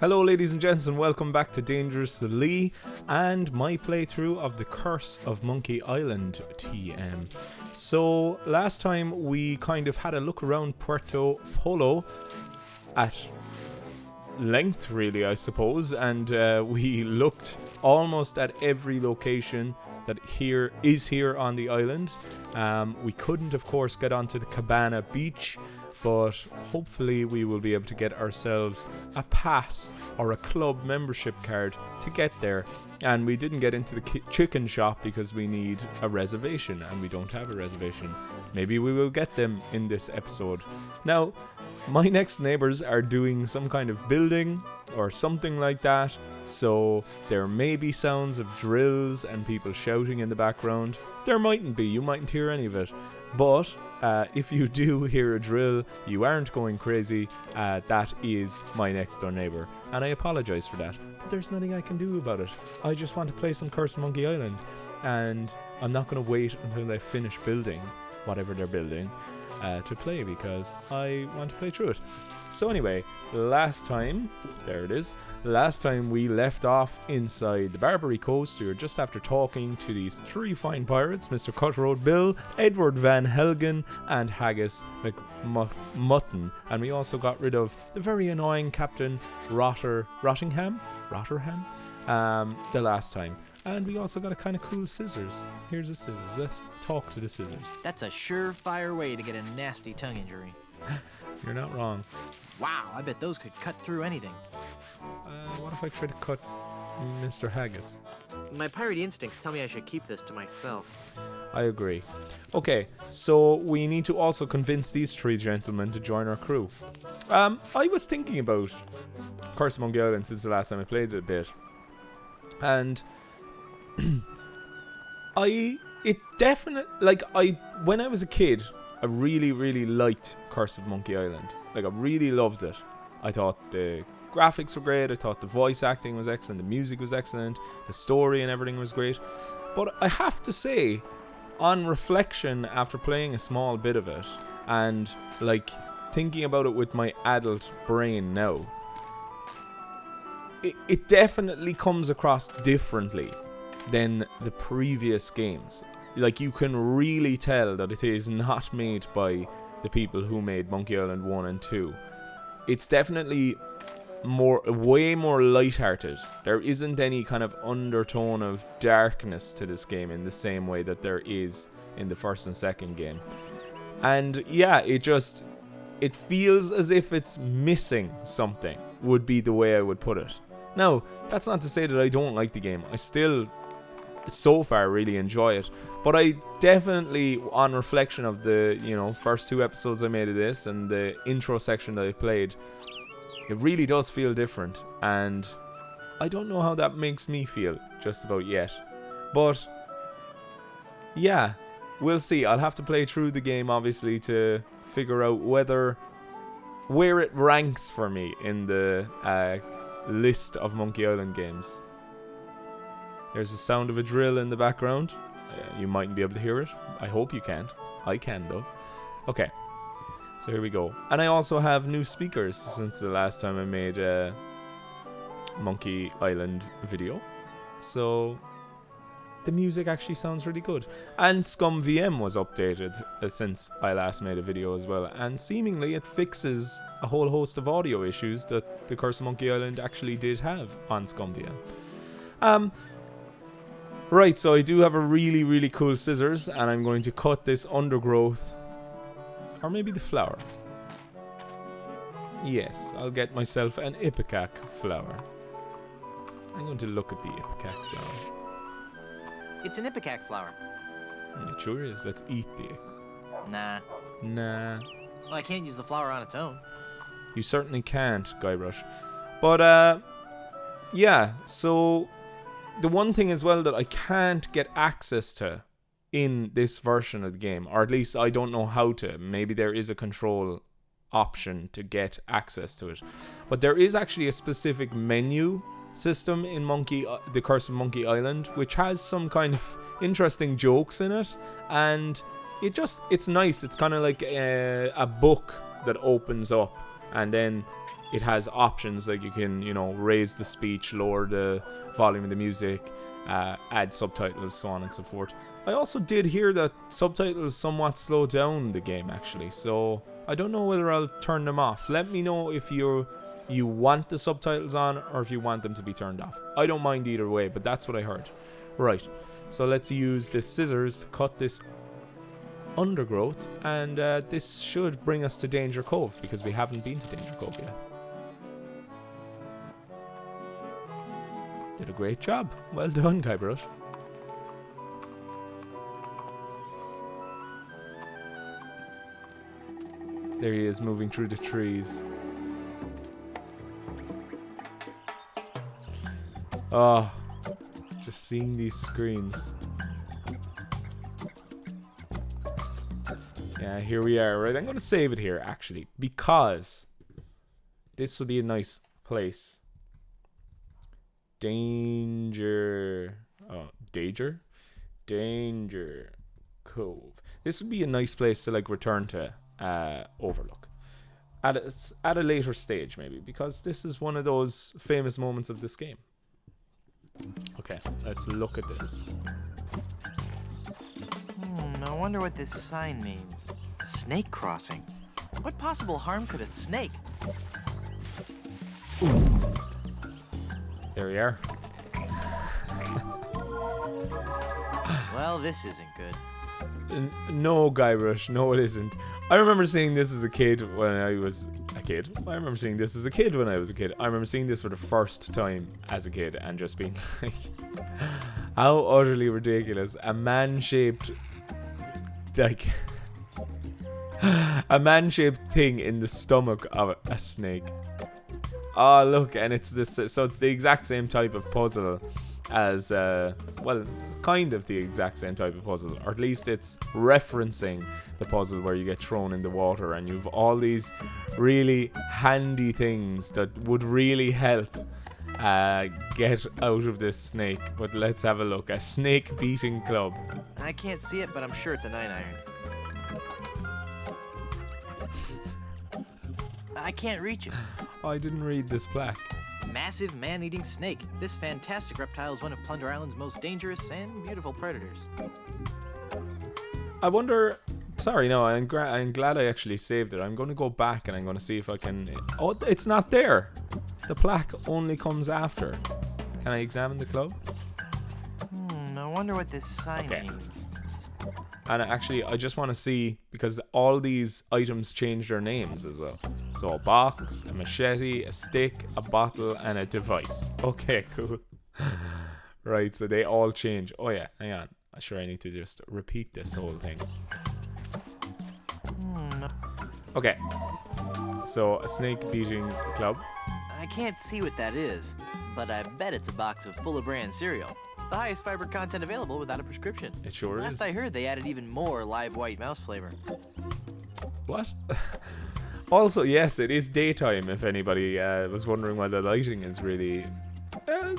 Hello ladies and gents, and welcome back to Dangerously and my playthrough of The Curse of Monkey Island TM. So last time we kind of had a look around Puerto Polo at length really, I suppose, and we looked almost at every location that is here on the island. We couldn't of course get onto the Cabana Beach, but hopefully we will be able to get ourselves a pass or a club membership card to get there. And we didn't get into the chicken shop because we need a reservation, and we don't have a reservation. Maybe we will get them in this episode. Now, my next neighbors are doing some kind of building or something like that, so there may be sounds of drills and people shouting in the background. There mightn't be, you mightn't hear any of it, but if you do hear a drill, you aren't going crazy. That is my next door neighbor, and I apologize for that, but there's nothing I can do about it. I just want to play some Curse of Monkey Island, and I'm not going to wait until they finish building whatever they're building to play, because I want to play through it. So anyway, last time we left off inside the Barbary Coast. We were just after talking to these three fine pirates, Mr. Cutthroat Bill, Edward Van Helgen, and Haggis McMutton. And we also got rid of the very annoying Captain Rottingham, the last time. And we also got a kind of cool scissors. Here's the scissors. Let's talk to the scissors. That's a surefire way to get a nasty tongue injury. You're not wrong. Wow, I bet those could cut through anything. What if I try to cut Mr. Haggis? My pirate instincts tell me I should keep this to myself. I agree. Okay, so we need to also convince these three gentlemen to join our crew. I was thinking about Curse of Monkey Island since the last time I played it a bit. And when I was a kid, I really, really liked Curse of Monkey Island. Like, I really loved it. I thought the graphics were great, I thought the voice acting was excellent, the music was excellent, the story and everything was great. But I have to say, on reflection after playing a small bit of it, and like thinking about it with my adult brain now, it definitely comes across differently than the previous games. Like, you can really tell that it is not made by the people who made Monkey Island 1 and 2. It's definitely way more lighthearted. There isn't any kind of undertone of darkness to this game in the same way that there is in the first and second game. And yeah, it feels as if it's missing something, would be the way I would put it. Now, that's not to say that I don't like the game. I still, so far, really enjoy it. But I definitely, on reflection of the, first two episodes I made of this and the intro section that I played, it really does feel different. And I don't know how that makes me feel just about yet. But yeah, we'll see. I'll have to play through the game, obviously, to figure out where it ranks for me in the list of Monkey Island games. There's the sound of a drill in the background. You mightn't be able to hear it. I hope you can't. I can though. Okay, so here we go. And I also have new speakers since the last time I made a Monkey Island video. So the music actually sounds really good. And ScumVM was updated since I last made a video as well. And seemingly it fixes a whole host of audio issues that the Curse of Monkey Island actually did have on ScumVM. Right, so I do have a really, really cool scissors, and I'm going to cut this undergrowth, or maybe the flower. Yes, I'll get myself an ipecac flower. I'm going to look at the ipecac flower. It's an ipecac flower. It sure is. Let's eat the... Nah. Well, I can't use the flower on its own. You certainly can't, Guybrush. But, yeah, so the one thing as well that I can't get access to in this version of the game, or at least I don't know how to. Maybe there is a control option to get access to it. But there is actually a specific menu system in The Curse of Monkey Island, which has some kind of interesting jokes in it. And it's nice. It's kind of like a book that opens up, and then it has options like you can, raise the speech, lower the volume of the music, add subtitles, so on and so forth. I also did hear that subtitles somewhat slow down the game, actually, so I don't know whether I'll turn them off. Let me know if you want the subtitles on or if you want them to be turned off. I don't mind either way, but that's what I heard. Right, so let's use the scissors to cut this undergrowth, and this should bring us to Danger Cove, because we haven't been to Danger Cove yet. Did a great job. Well done, Guybrush. There he is, moving through the trees. Oh, just seeing these screens. Yeah, here we are. Right, I'm going to save it here, actually, because this would be a nice place. Danger Cove. This would be a nice place to return to Overlook at a later stage, maybe, because this is one of those famous moments of this game. Okay, let's look at this. I wonder what this sign means. Snake crossing. What possible harm could a snake? There we are. Well, this isn't good. No, Guybrush, no it isn't. I remember seeing this as a kid when I was a kid. I remember seeing this as a kid when I was a kid. I remember seeing this for the first time as a kid and just being like, how utterly ridiculous. A man-shaped thing in the stomach of a snake. Oh, look, and it's this. So it's the exact same type of puzzle as, kind of the exact same type of puzzle, or at least it's referencing the puzzle where you get thrown in the water and you've all these really handy things that would really help get out of this snake. But let's have a look. A snake beating club. I can't see it, but I'm sure it's a 9-iron. I can't reach it. Oh, I didn't read this plaque. Massive man-eating snake. This fantastic reptile is one of Plunder Island's most dangerous and beautiful predators. I wonder... Sorry, no, I'm glad I actually saved it. I'm going to go back and I'm going to see if I can... Oh, it's not there. The plaque only comes after. Can I examine the club? I wonder what this sign means. And actually, I just want to see, because all these items change their names as well. So a box, a machete, a stick, a bottle, and a device. Okay, cool. Right, so they all change. Oh yeah, hang on. I'm sure I need to just repeat this whole thing. Okay. So a snake beating club. I can't see what that is, but I bet it's a box of Full of Bran cereal. The highest fiber content available without a prescription. It sure is. Last I heard, they added even more live white mouse flavor. What? Also, yes, it is daytime, if anybody was wondering why the lighting is really...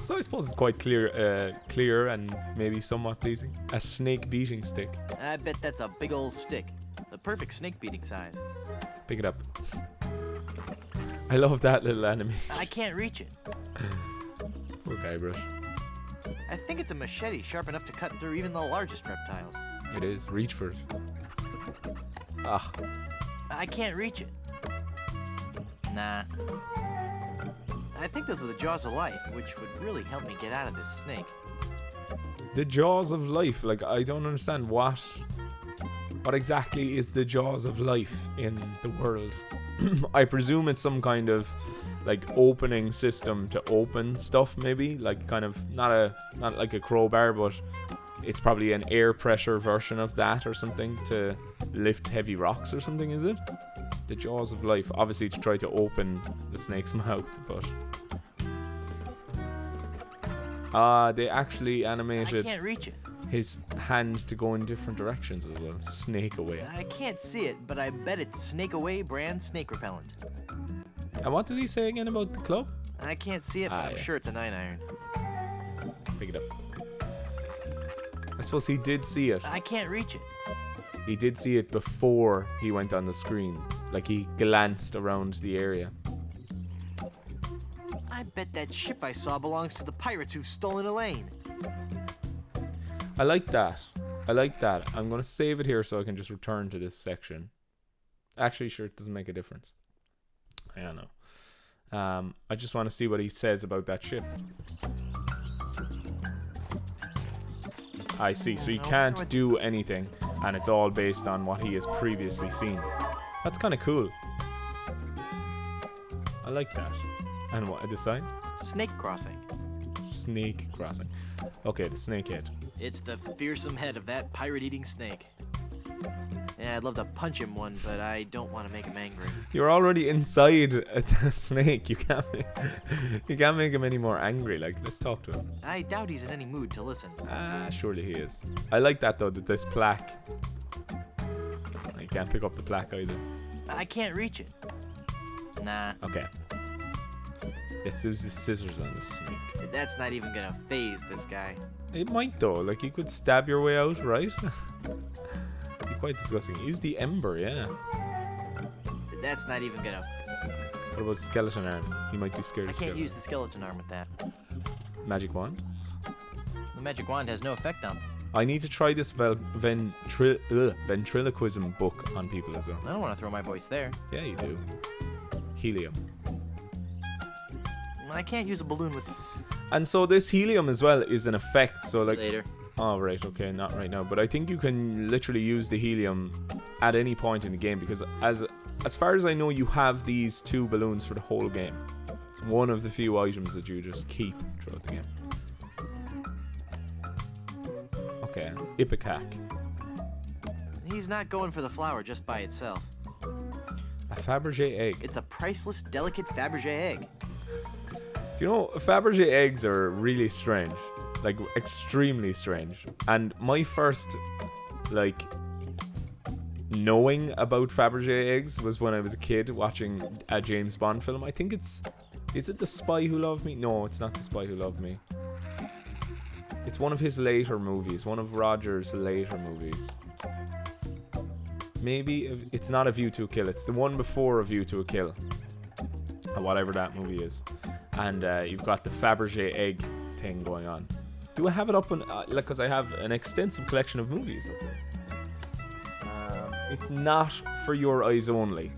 so I suppose it's quite clear and maybe somewhat pleasing. A snake beating stick. I bet that's a big old stick. The perfect snake beating size. Pick it up. I love that little enemy. I can't reach it. Poor Guybrush. I think it's a machete sharp enough to cut through even the largest reptiles. It is. Reach for it. Ah. I can't reach it. Nah. I think those are the jaws of life, which would really help me get out of this snake. The jaws of life? Like, I don't understand what exactly is the jaws of life in the world. I presume it's some kind of opening system to open stuff, maybe, kind of not like a crowbar, but it's probably an air pressure version of that or something to lift heavy rocks or something. Is it the jaws of life? Obviously to try to open the snake's mouth, but they actually animated I can't reach it. His hand to go in different directions as well. Snake away. I can't see it, but I bet it's Snake Away brand snake repellent. And what did he say again about the club? I can't see it, but I'm sure it's a 9-iron. Pick it up. I suppose he did see it. I can't reach it. He did see it before he went on the screen. Like, he glanced around the area. I bet that ship I saw belongs to the pirates who've stolen Elaine. I like that. I like that. I'm going to save it here so I can just return to this section. Actually, sure, it doesn't make a difference. I don't know. I just want to see what he says about that ship. I see. So he can't do anything, and it's all based on what he has previously seen. That's kind of cool. I like that. And what, the sign? Snake crossing. Snake crossing. Okay, the snake head. It's the fearsome head of that pirate-eating snake. Yeah, I'd love to punch him one, but I don't want to make him angry. You're already inside a snake. You can't make him any more angry. Like, let's talk to him. I doubt he's in any mood to listen. Surely he is. I like that though, that this plaque. You can't pick up the plaque either. I can't reach it. Nah. Okay. Let's use the scissors on the snake. That's not even gonna phase this guy. It might though. Like, you could stab your way out, right? Be quite disgusting. Use the ember, yeah. That's not even gonna... What about skeleton arm? He might be scared I of can't skeleton. use the skeleton arm with that. Magic wand? The magic wand has no effect on. I need to try this ventriloquism book on people as well. I don't want to throw my voice there. Yeah, you do. Helium. I can't use a balloon with... And so this helium as well is an effect. So like... Later. Oh, right. Okay, not right now. But I think you can literally use the helium at any point in the game, because as far as I know, you have these two balloons for the whole game. It's one of the few items that you just keep throughout the game. Okay, Ipecac. He's not going for the flower just by itself. A Fabergé egg. It's a priceless, delicate Fabergé egg. Do you know, Fabergé eggs are really strange. Like, extremely strange. And my first, like, knowing about Fabergé eggs was when I was a kid watching a James Bond film. I think it's... Is it The Spy Who Loved Me? No, it's not The Spy Who Loved Me. It's one of his later movies. One of Roger's later movies. Maybe it's not A View to a Kill. It's the one before A View to a Kill. Or whatever that movie is. And you've got the Fabergé egg thing going on. Do I have it up on... like, because I have an extensive collection of movies up there. It's not for your eyes only.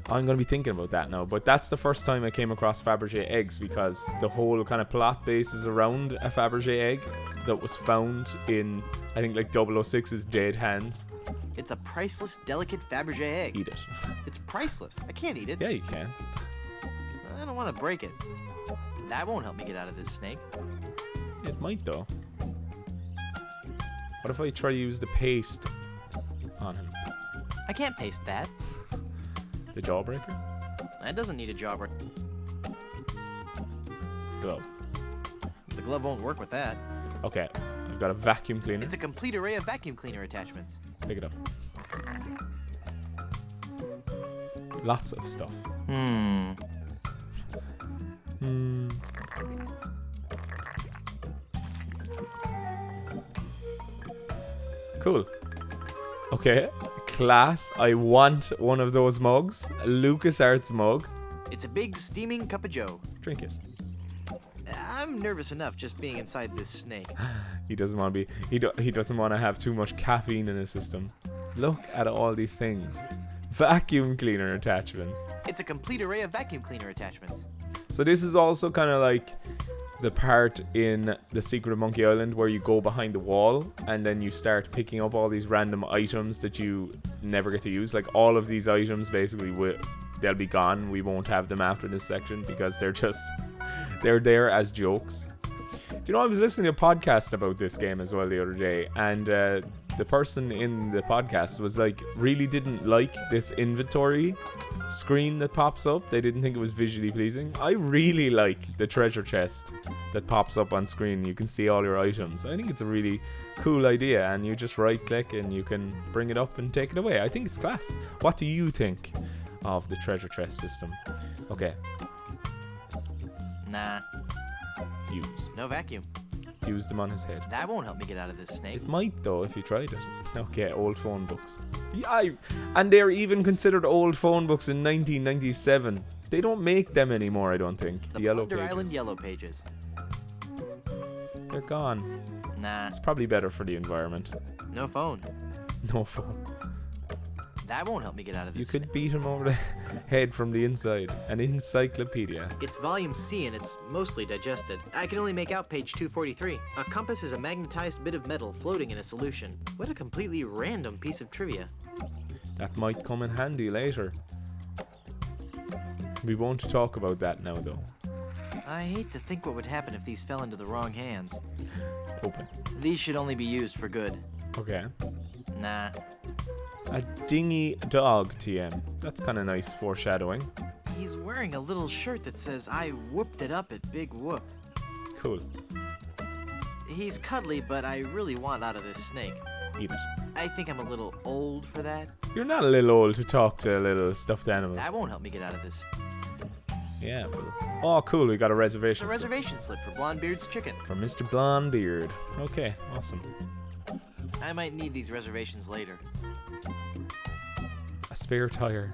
I'm going to be thinking about that now. But that's the first time I came across Fabergé eggs, because the whole kind of plot bases around a Fabergé egg that was found in, I think, like 006's Dead Hands. It's a priceless, delicate Fabergé egg. Eat it. It's priceless. I can't eat it. Yeah, you can. I don't want to break it. That won't help me get out of this snake. It might, though. What if I try to use the paste on him? I can't paste that. The jawbreaker? That doesn't need a jawbreaker. Glove. The glove won't work with that. Okay, I've got a vacuum cleaner. It's a complete array of vacuum cleaner attachments. Pick it up. Lots of stuff. Cool. Okay. Class. I want one of those mugs. A LucasArts mug. It's a big steaming cup of joe. Drink it. I'm nervous enough just being inside this snake. He doesn't want to be. He doesn't want to have too much caffeine in his system. Look at all these things. Vacuum cleaner attachments. It's a complete array of vacuum cleaner attachments. So this is also kind of like the part in The Secret of Monkey Island where you go behind the wall and then you start picking up all these random items that you never get to use. Like, all of these items basically they'll be gone. We won't have them after this section because they're there as jokes. Do you know, I was listening to a podcast about this game as well the other day, and the person in the podcast was like, really didn't like this inventory screen that pops up. They didn't think it was visually pleasing. I really like the treasure chest that pops up on screen. You can see all your items. I think it's a really cool idea, and you just right click and you can bring it up and take it away. I think it's class. What do you think of the treasure chest system? Okay. Nah. Use. No vacuum. Use them on his head. That won't help me get out of this snake. It might, though, if you tried it. Okay, old phone books. Yeah, and they're even considered old phone books in 1997. They don't make them anymore, I don't think. The yellow Plunder pages. Island yellow pages. They're gone. Nah, It's probably better for the environment. no phone. No phone. That won't help me get out of this. You could beat him over the head from the inside. An encyclopedia. It's volume C and it's mostly digested. I can only make out page 243. A compass is a magnetized bit of metal floating in a solution. What a completely random piece of trivia. That might come in handy later. We won't talk about that now, though. I hate to think what would happen if these fell into the wrong hands. Open. These should only be used for good. Okay. Nah. A dingy dog, TM. That's kind of nice foreshadowing. He's wearing a little shirt that says, I whooped it up at Big Whoop. Cool. He's cuddly, but I really want out of this snake. Eat it. I think I'm a little old for that. You're not a little old to talk to a little stuffed animal. That won't help me get out of this. Yeah, well. Oh, cool. We got a It's reservation. a reservation slip for Blondebeard's chicken. For Mr. Blondebeard. Okay, awesome. I might need these reservations later. A spare tire.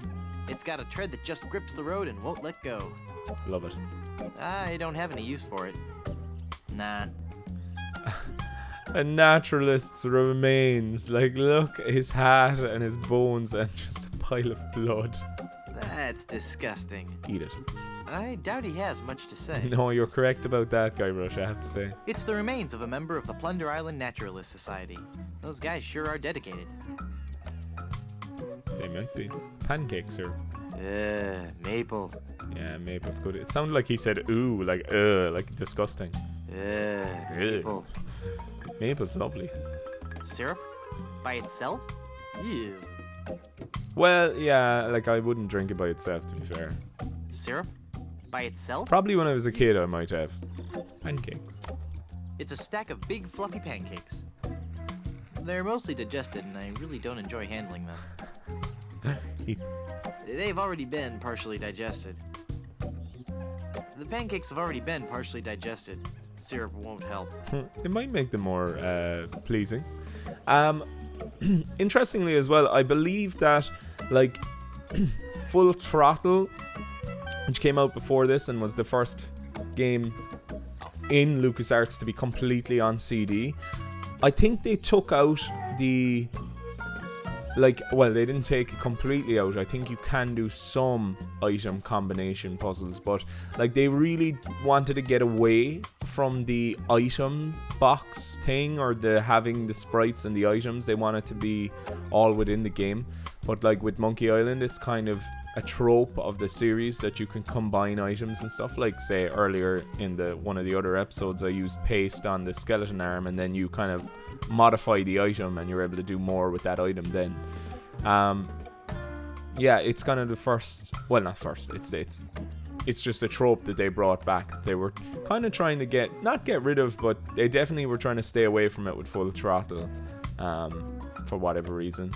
It's got a tread that just grips the road and won't let go. Love it. I don't have any use for it. Nah. A naturalist's remains. Like, look, his hat and his bones and just a pile of blood. That's disgusting. Eat it. I doubt he has much to say. No, you're correct about that, Guybrush, I have to say. It's the remains of a member of the Plunder Island Naturalist Society. Those guys sure are dedicated. They might be. Pancakes are. Maple. Yeah, maple's good. It sounded like he said ooh, like disgusting. Maple. Maple's lovely. Syrup? By itself? Ew. Well, yeah, like I wouldn't drink it by itself, to be fair. Syrup? By itself? Probably when I was a kid I might have. Pancakes. It's a stack of big fluffy pancakes. They're mostly digested and I really don't enjoy handling them. Eat. They've already been partially digested. The pancakes have already been partially digested. Syrup won't help. It might make them more pleasing. Interestingly as well, I believe that like Full Throttle, which came out before this and was the first game in LucasArts to be completely on CD, I think they took out the they didn't take it completely out. I think you can do some item combination puzzles, but like they really wanted to get away from the item box thing or the having the sprites and the items. They want it to be all within the game. But like with Monkey Island, it's kind of a trope of the series that you can combine items and stuff. Like say earlier in one of the other episodes, I used paste on the skeleton arm, and then you kind of modify the item and you're able to do more with that item then. Yeah, it's kind of the first, well, not first, it's just a trope that they brought back. They were kind of trying to not get rid of, but they definitely were trying to stay away from it with Full Throttle, for whatever reason.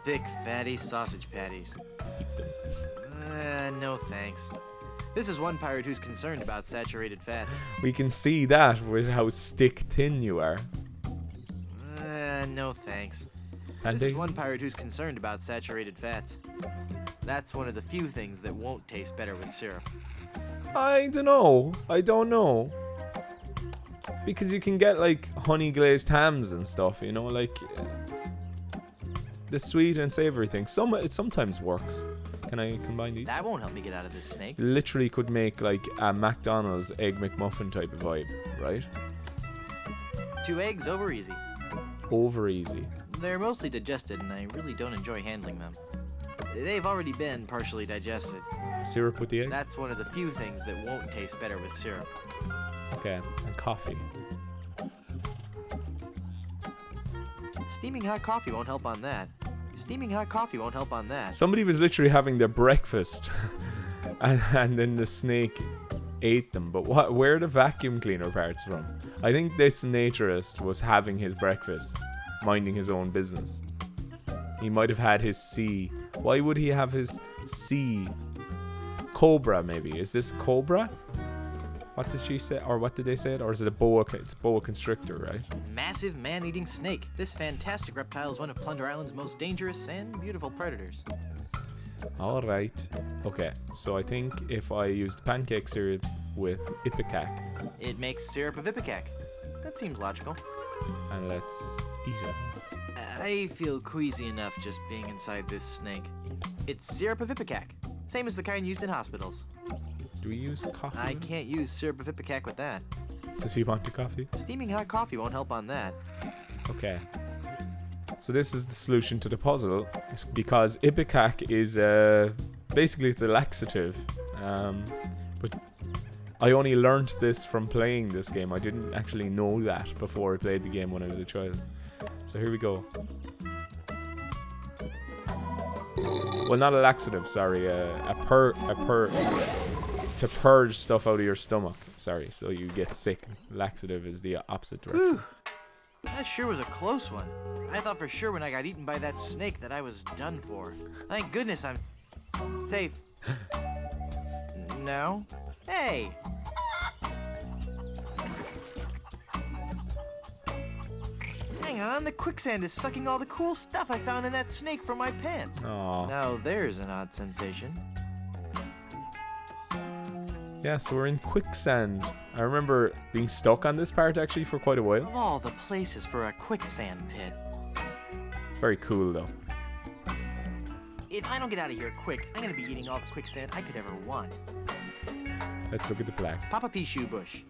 Thick, fatty sausage patties. Eat them. No thanks. This is one pirate who's concerned about saturated fats. We can see that with how stick thin you are. No thanks. And This is one pirate who's concerned about saturated fats. That's one of the few things that won't taste better with syrup. I don't know. Because you can get like honey glazed hams and stuff, you know, like the sweet and savory thing. It sometimes works. Can I combine these? That won't help me get out of this snake. Literally could make like a McDonald's Egg McMuffin type of vibe, right? 2 eggs over easy. Over easy. They're mostly digested and I really don't enjoy handling them. They've already been partially digested. Syrup with the eggs? That's one of the few things that won't taste better with syrup. Okay, and coffee. Steaming hot coffee won't help on that. Steaming hot coffee won't help on that. Somebody was literally having their breakfast and then the snake ate them. But where are the vacuum cleaner parts from? I think this naturist was having his breakfast, minding his own business. He might have had his sea. Why would he have his sea? Cobra, maybe. Is this cobra? What did she say? Or what did they say? Or is it a boa? It's boa constrictor, right? Massive man-eating snake. This fantastic reptile is one of Plunder Island's most dangerous and beautiful predators. Alright. Okay, so I think if I use the pancake syrup with ipecac, It makes syrup of ipecac. That seems logical. and let's eat it. I feel queasy enough just being inside this snake. It's syrup of ipecac. Same as the kind used in hospitals. Do we use coffee? I can't use syrup of ipecac with that. Does he want the coffee? Steaming hot coffee won't help on that. Okay. So this is the solution to the puzzle, it's because ipecac is basically it's a laxative, but I only learned this from playing this game. I didn't actually know that before I played the game when I was a child. So here we go. Well, not a laxative, sorry, to purge stuff out of your stomach. Sorry, so you get sick. Laxative is the opposite direction. Whew. That sure was a close one. I thought for sure when I got eaten by that snake that I was done for. Thank goodness I'm safe. No? Hey! Hang on, the quicksand is sucking all the cool stuff I found in that snake from my pants. Aw. Now there's an odd sensation. Yeah, so we're in quicksand. I remember being stuck on this part actually for quite a while. Of all the places for a quicksand pit. It's very cool though. If I don't get out of here quick, I'm gonna be eating all the quicksand I could ever want. Let's look at the plaque. Papa Pichu bush.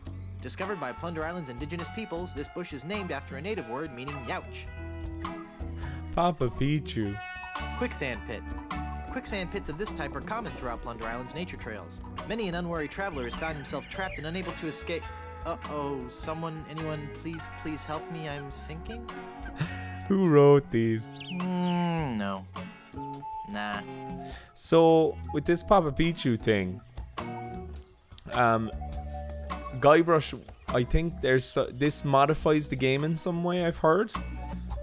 Discovered by Plunder Island's indigenous peoples, this bush is named after a native word meaning youch. Papa Pichu. Quicksand pit. Quicksand pits of this type are common throughout Plunder Island's nature trails. Many an unwary traveler has found himself trapped and unable to escape. Uh-oh, anyone, please help me, I'm sinking? Who wrote these? No. Nah. So with this Papa Pichu thing, Guybrush, I think this modifies the game in some way. I've heard.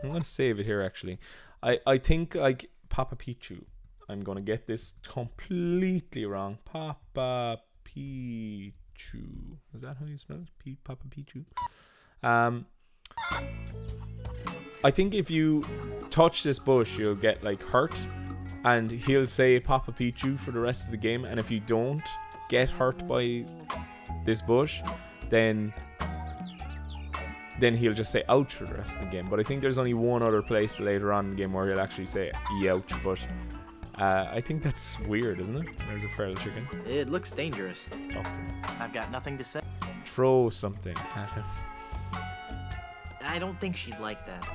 I'm gonna save it here actually. I think like Papa Pichu. I'm gonna get this completely wrong. Papa Pichu. Is that how you spell it? Papa Pichu. I think if you touch this bush, you'll get like hurt, and he'll say Papa Pichu for the rest of the game. And if you don't get hurt by this bush, then he'll just say ouch for the rest of the game. But I think there's only one other place later on in the game where he'll actually say youch. But I think that's weird, isn't it? There's a feral chicken. It looks dangerous. Talk to him. I've got nothing to say. Throw something at him. I don't think she'd like that.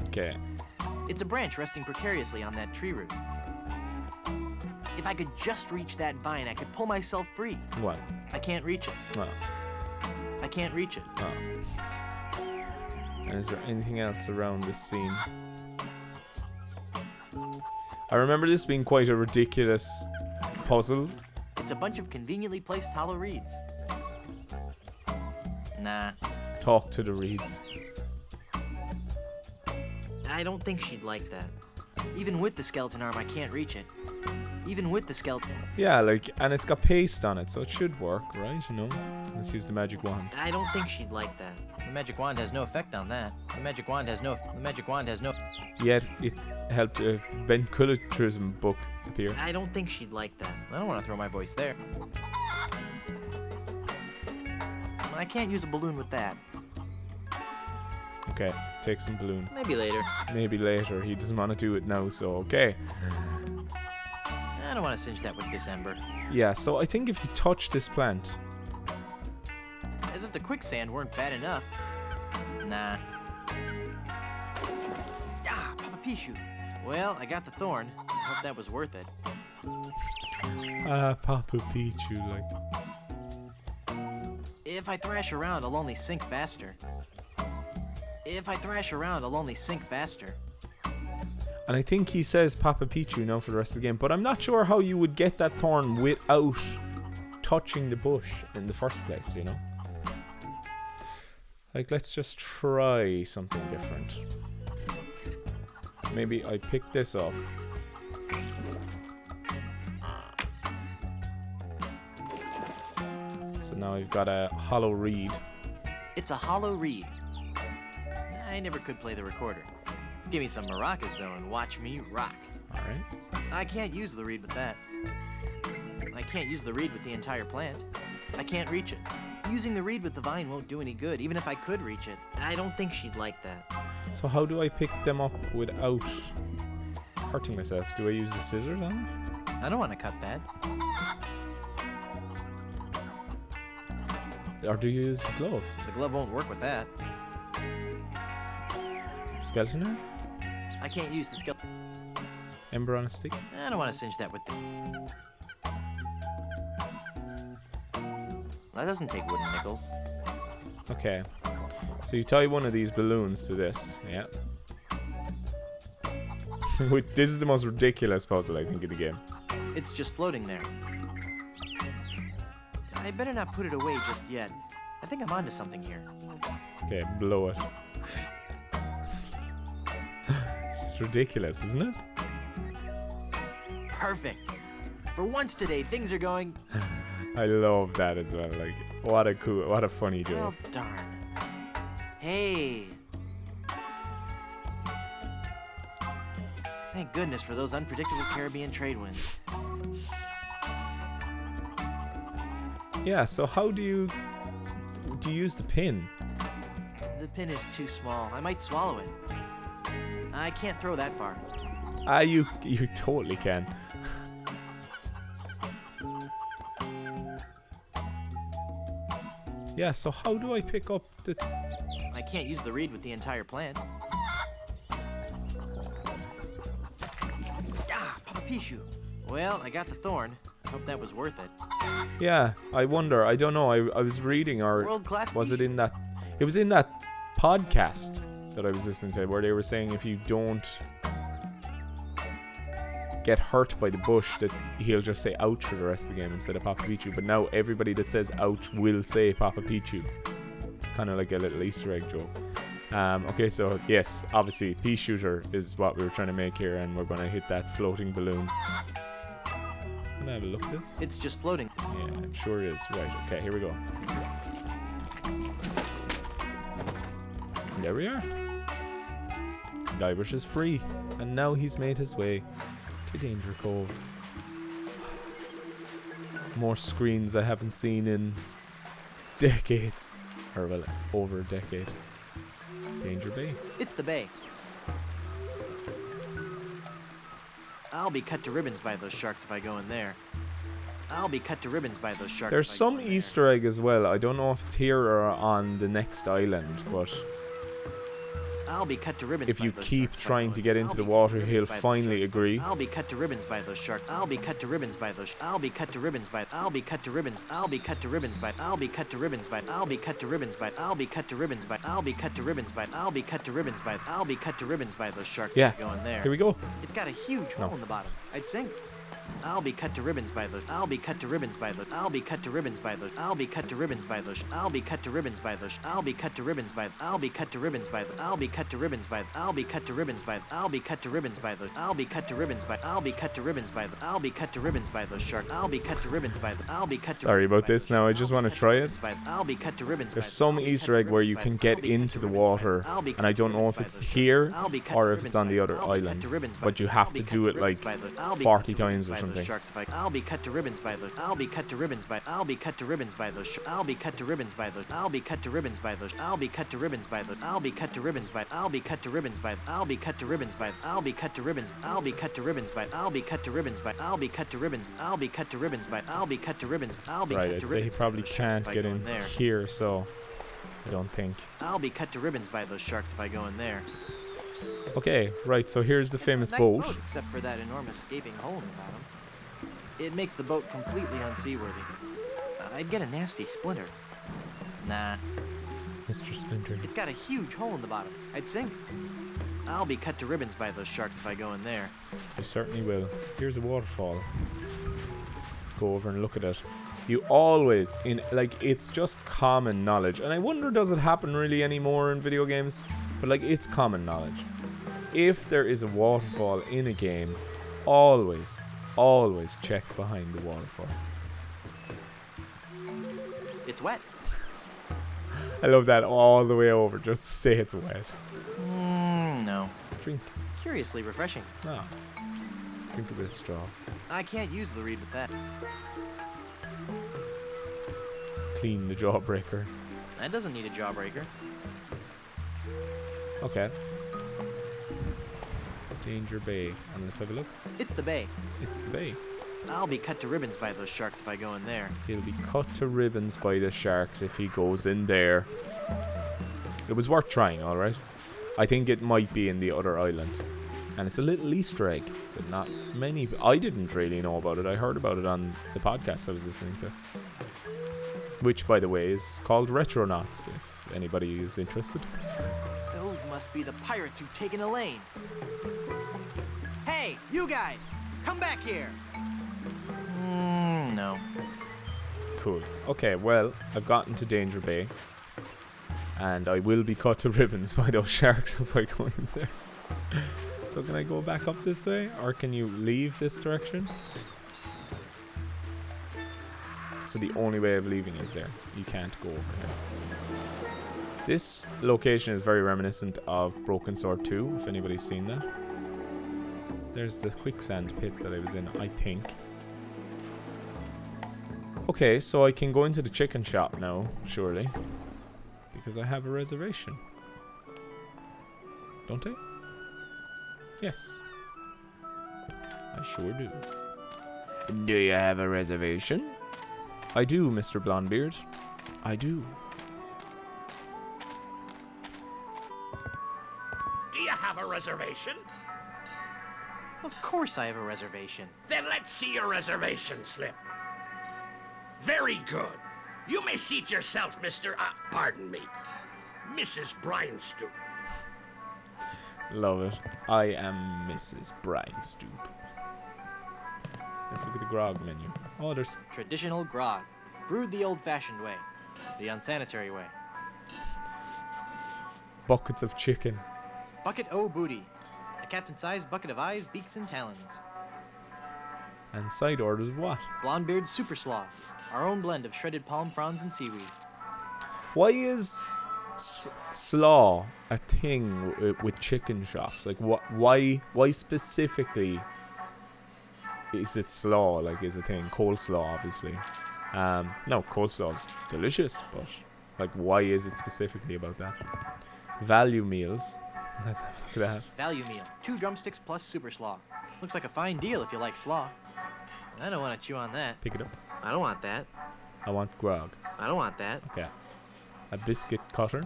Okay. It's a branch resting precariously on that tree root. If I could just reach that vine, I could pull myself free. What? I can't reach it. Oh. I can't reach it. Oh. And is there anything else around this scene? I remember this being quite a ridiculous puzzle. It's a bunch of conveniently placed hollow reeds. Nah. Talk to the reeds. I don't think she'd like that. Even with the skeleton arm, I can't reach it. Even with the skeleton... Yeah, like, and it's got paste on it, so it should work, right? You know? Let's use the magic wand. I don't think she'd like that. The magic wand has no effect on that. The magic wand has no... Yet, it helped a ventriloquism book appear. I don't think she'd like that. I don't want to throw my voice there. I can't use a balloon with that. Okay, take some balloon. Maybe later. Maybe later. He doesn't want to do it now, so okay. I don't want to singe that with this ember. Yeah, so I think if you touch this plant... As if the quicksand weren't bad enough. Nah. Ah, Papa Pichu. Well, I got the thorn. I hope that was worth it. Papa Pichu, like... If I thrash around, I'll only sink faster. And I think he says Papa Pichu now for the rest of the game, but I'm not sure how you would get that thorn without touching the bush in the first place, you know? Like, let's just try something different. Maybe I pick this up. So now I've got a hollow reed. It's a hollow reed. I never could play the recorder. Give me some maracas, though, and watch me rock. Alright. I can't use the reed with that. I can't use the reed with the entire plant. I can't reach it. Using the reed with the vine won't do any good, even if I could reach it. I don't think she'd like that. So how do I pick them up without hurting myself? Do I use the scissors on it? I don't want to cut that. Or do you use the glove? The glove won't work with that. Skeleton hair? I can't use the skeleton. Ember on a stick? I don't want to cinch that with the... That doesn't take wooden nickels. Okay. So you tie one of these balloons to this, yeah. This is the most ridiculous puzzle, I think, in the game. It's just floating there. I better not put it away just yet. I think I'm onto something here. Okay, blow it. It's just ridiculous, isn't it? Perfect. For once today, things are going... I love that as well. Like, what a funny joke. Well, darn. Hey. Thank goodness for those unpredictable Caribbean trade winds. Yeah, so how do you use the pin? The pin is too small. I might swallow it. I can't throw that far. You totally can. Yeah, so how do I pick up the... I can't use the reed with the entire plant. Ah, Papa Pichu. Well, I got the thorn. I hope that was worth it. Yeah, I wonder. I don't know. I was reading, or World-class was it Pichu. in that... It was in that podcast that I was listening to, where they were saying if you don't get hurt by the bush, that he'll just say ouch for the rest of the game instead of Papa Pichu. But now everybody that says ouch will say Papa Pichu. It's kind of like a little Easter egg joke. Okay, so yes, obviously pea shooter is what we were trying to make here, and we're going to hit that floating balloon. Can I have a look at this? It's just floating. Yeah, it sure is. Right, okay, here we go. There we are. Guybrush is free, and now he's made his way to Danger Cove. More screens I haven't seen in decades. Or, well, over a decade. Danger Bay. It's the bay. I'll be cut to ribbons by those sharks if I go in there. I'll be cut to ribbons by those sharks. There's if I some go in Easter egg as well. I don't know if it's here or on the next island, but I'll be cut to ribbons if by you those keep sharks if I trying go to in get there. into I'll the be cut to water, ribbons he'll by those finally sharks. agree. I'll be cut to ribbons by those sharks. I'll be cut to ribbons by those. I'll be cut to ribbons by. I'll be cut to ribbons. I'll be cut to ribbons by. I'll be cut to ribbons by. I'll be cut to ribbons by. I'll be cut to ribbons by. I'll be cut to ribbons by. I'll be cut to ribbons by. I'll be cut to ribbons by those sharks. Yeah. If I go in there. Here we go. It's got a huge hole in the bottom. I'd sink. I'll be cut to ribbons by those. I'll be cut to ribbons by those. I'll be cut to ribbons by those. I'll be cut to ribbons by those. I'll be cut to ribbons by those. I'll be cut to ribbons by. I'll be cut to ribbons by. I'll be cut to ribbons by. I'll be cut to ribbons by. I'll be cut to ribbons by those. I'll be cut to ribbons by. I'll be cut to ribbons by. I'll be cut to ribbons by those sharks. I'll be cut to ribbons by. I'll be cut. Sorry about this. Now I just want to try it. I'll be cut to ribbons. There's some Easter egg where you can get into the water, and I don't know if it's here or if it's on the other island, but you have to do it like 40 times or something. I'll be cut to ribbons by those. I'll be cut to ribbons by. I'll be cut to ribbons by those. I'll be cut to ribbons by those. I'll be cut to ribbons by those. I'll be cut to ribbons by those. I'll be cut to ribbons by. I'll be cut to ribbons by. I'll be cut to ribbons by. I'll be cut to ribbons. I'll be cut to ribbons by. I'll be cut to ribbons by. I'll be cut to ribbons. I'll be cut to ribbons by. I'll be cut to ribbons. I'll be Right, cut I'd to say he ribbons. probably can't get in here, so I don't think. I'll be cut to ribbons by those sharks if I go in there. Okay, right, so here's the famous Nice boat. except for that enormous gaping hole in the bottom. It makes the boat completely unseaworthy. I'd get a nasty splinter. Nah, Mr. Splinter. it's got a huge hole in the bottom. I'd sink. I'll be cut to ribbons by those sharks if I go in there. You certainly will. Here's a waterfall. Let's go over and look at it. You always, it's just common knowledge. And I wonder, does it happen really anymore in video games? But, it's common knowledge. If there is a waterfall in a game, always check behind the waterfall. It's wet. I love that all the way over, just to say it's wet. No. Drink. Curiously refreshing. Ah. Drink a bit of straw. I can't use the reed with that. Clean the jawbreaker. That doesn't need a jawbreaker. Okay. Danger Bay. And let's have a look. It's the bay. It's the bay. I'll be cut to ribbons by those sharks if I go in there. He'll be cut to ribbons by the sharks if he goes in there. It was worth trying, alright? I think it might be in the other island. And it's a little Easter egg, but not many. I didn't really know about it. I heard about it on the podcast I was listening to. Which, by the way, is called Retronauts, if anybody is interested. Those must be the pirates who've taken Elaine. Hey, you guys! Come back here! No. Cool. Okay, well, I've gotten to Danger Bay. And I will be cut to ribbons by those sharks if I go in there. So can I go back up this way? Or can you leave this direction? So the only way of leaving is there. You can't go over here. This location is very reminiscent of Broken Sword 2, if anybody's seen that. There's the quicksand pit that I was in, I think. Okay, so I can go into the chicken shop now, surely. Because I have a reservation. Don't I? Yes. I sure do. Do you have a reservation? I do, Mr. Blondebeard. I do. Do you have a reservation? Of course I have a reservation. Then let's see your reservation slip. Very good. You may seat yourself, pardon me, Mrs. Bryanstoop. Love it. I am Mrs. Bryanstoop. Let's look at the grog menu. Oh, there's Traditional grog. Brewed the old-fashioned way. The unsanitary way. buckets of chicken. Bucket O booty. A captain-sized bucket of eyes, beaks, and talons. And side orders of what? Blondebeard Super Slaw. Our own blend of shredded palm fronds and seaweed. Why is slaw a thing with chicken shops? Like, why specifically is it slaw? Like, is a thing? Coleslaw, obviously. No, coleslaw's delicious, but like, why is it specifically about that? Value meals. Let's have a look at that. Value meal. 2 drumsticks plus super slaw. Looks like a fine deal if you like slaw. I don't want to chew on that. Pick it up. I don't want that. I want grog. I don't want that. Okay. A biscuit cutter.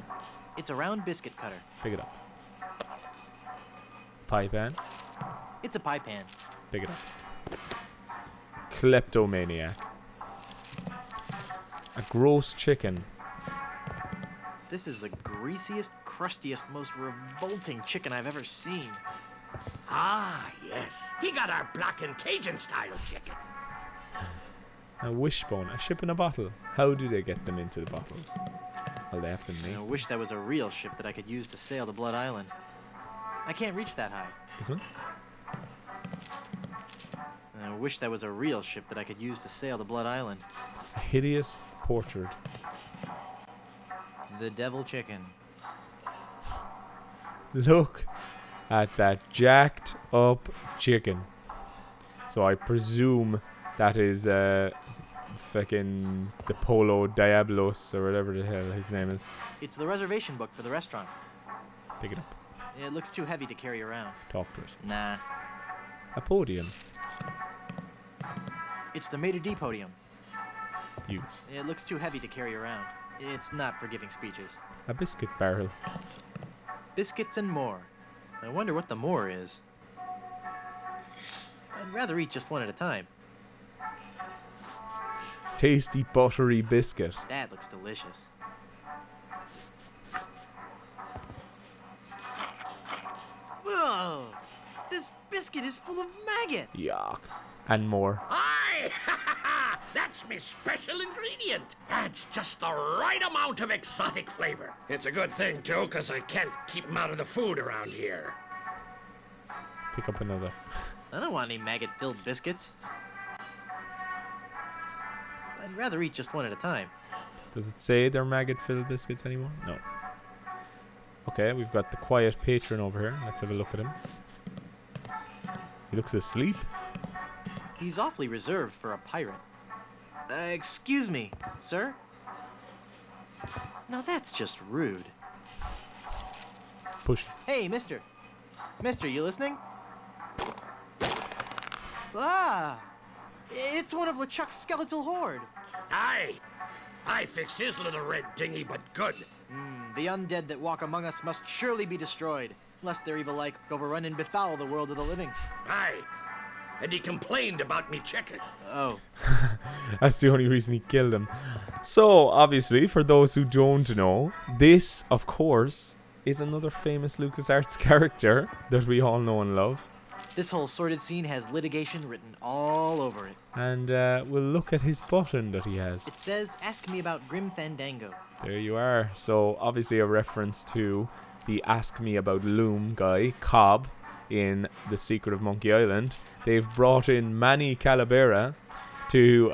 It's a round biscuit cutter. Pick it up. Pie pan. It's a pie pan. Pick it up. Kleptomaniac. A gross chicken. This is the greasiest, crustiest, most revolting chicken I've ever seen. Ah, yes. He got our black and Cajun style chicken. A wishbone. A ship in a bottle. How do they get them into the bottles? Well, they have to make. I wish there was a real ship that I could use to sail to Blood Island. I can't reach that high. This one? I wish there was a real ship that I could use to sail to Blood Island. A hideous portrait. The devil chicken. Look at that jacked up chicken. So I presume that is fucking the Polo Diablos or whatever the hell his name is. It's the reservation book for the restaurant. Pick it up. It looks too heavy to carry around. Talk to it. Nah. A podium. It's the maitre d' podium. Use. It looks too heavy to carry around. It's not for giving speeches. A biscuit barrel. Biscuits and more. I wonder what the more is. I'd rather eat just one at a time. Tasty buttery biscuit. That looks delicious. Whoa! This biscuit is full of maggots! Yuck. And more. Aye! That's my special ingredient. Adds just the right amount of exotic flavor. It's a good thing, too, because I can't keep 'em out of the food around here. Pick up another. I don't want any maggot-filled biscuits. I'd rather eat just one at a time. Does it say they're maggot-filled biscuits anymore? No. Okay, we've got the quiet patron over here. Let's have a look at him. He looks asleep. He's awfully reserved for a pirate. Excuse me, sir? Now that's just rude. Push. Hey, mister. Mister, you listening? Ah! It's one of LeChuck's skeletal horde. Aye. I fixed his little red dinghy, but good. The undead that walk among us must surely be destroyed, lest their evil like overrun and befoul the world of the living. Aye. And he complained about me chicken. Oh. That's the only reason he killed him. So, obviously, for those who don't know, this, of course, is another famous LucasArts character that we all know and love. This whole sordid scene has litigation written all over it. And we'll look at his button that he has. It says, ask me about Grim Fandango. There you are. So, obviously a reference to the Ask Me About Loom guy, Cobb, in The Secret of Monkey Island. They've brought in Manny Calavera to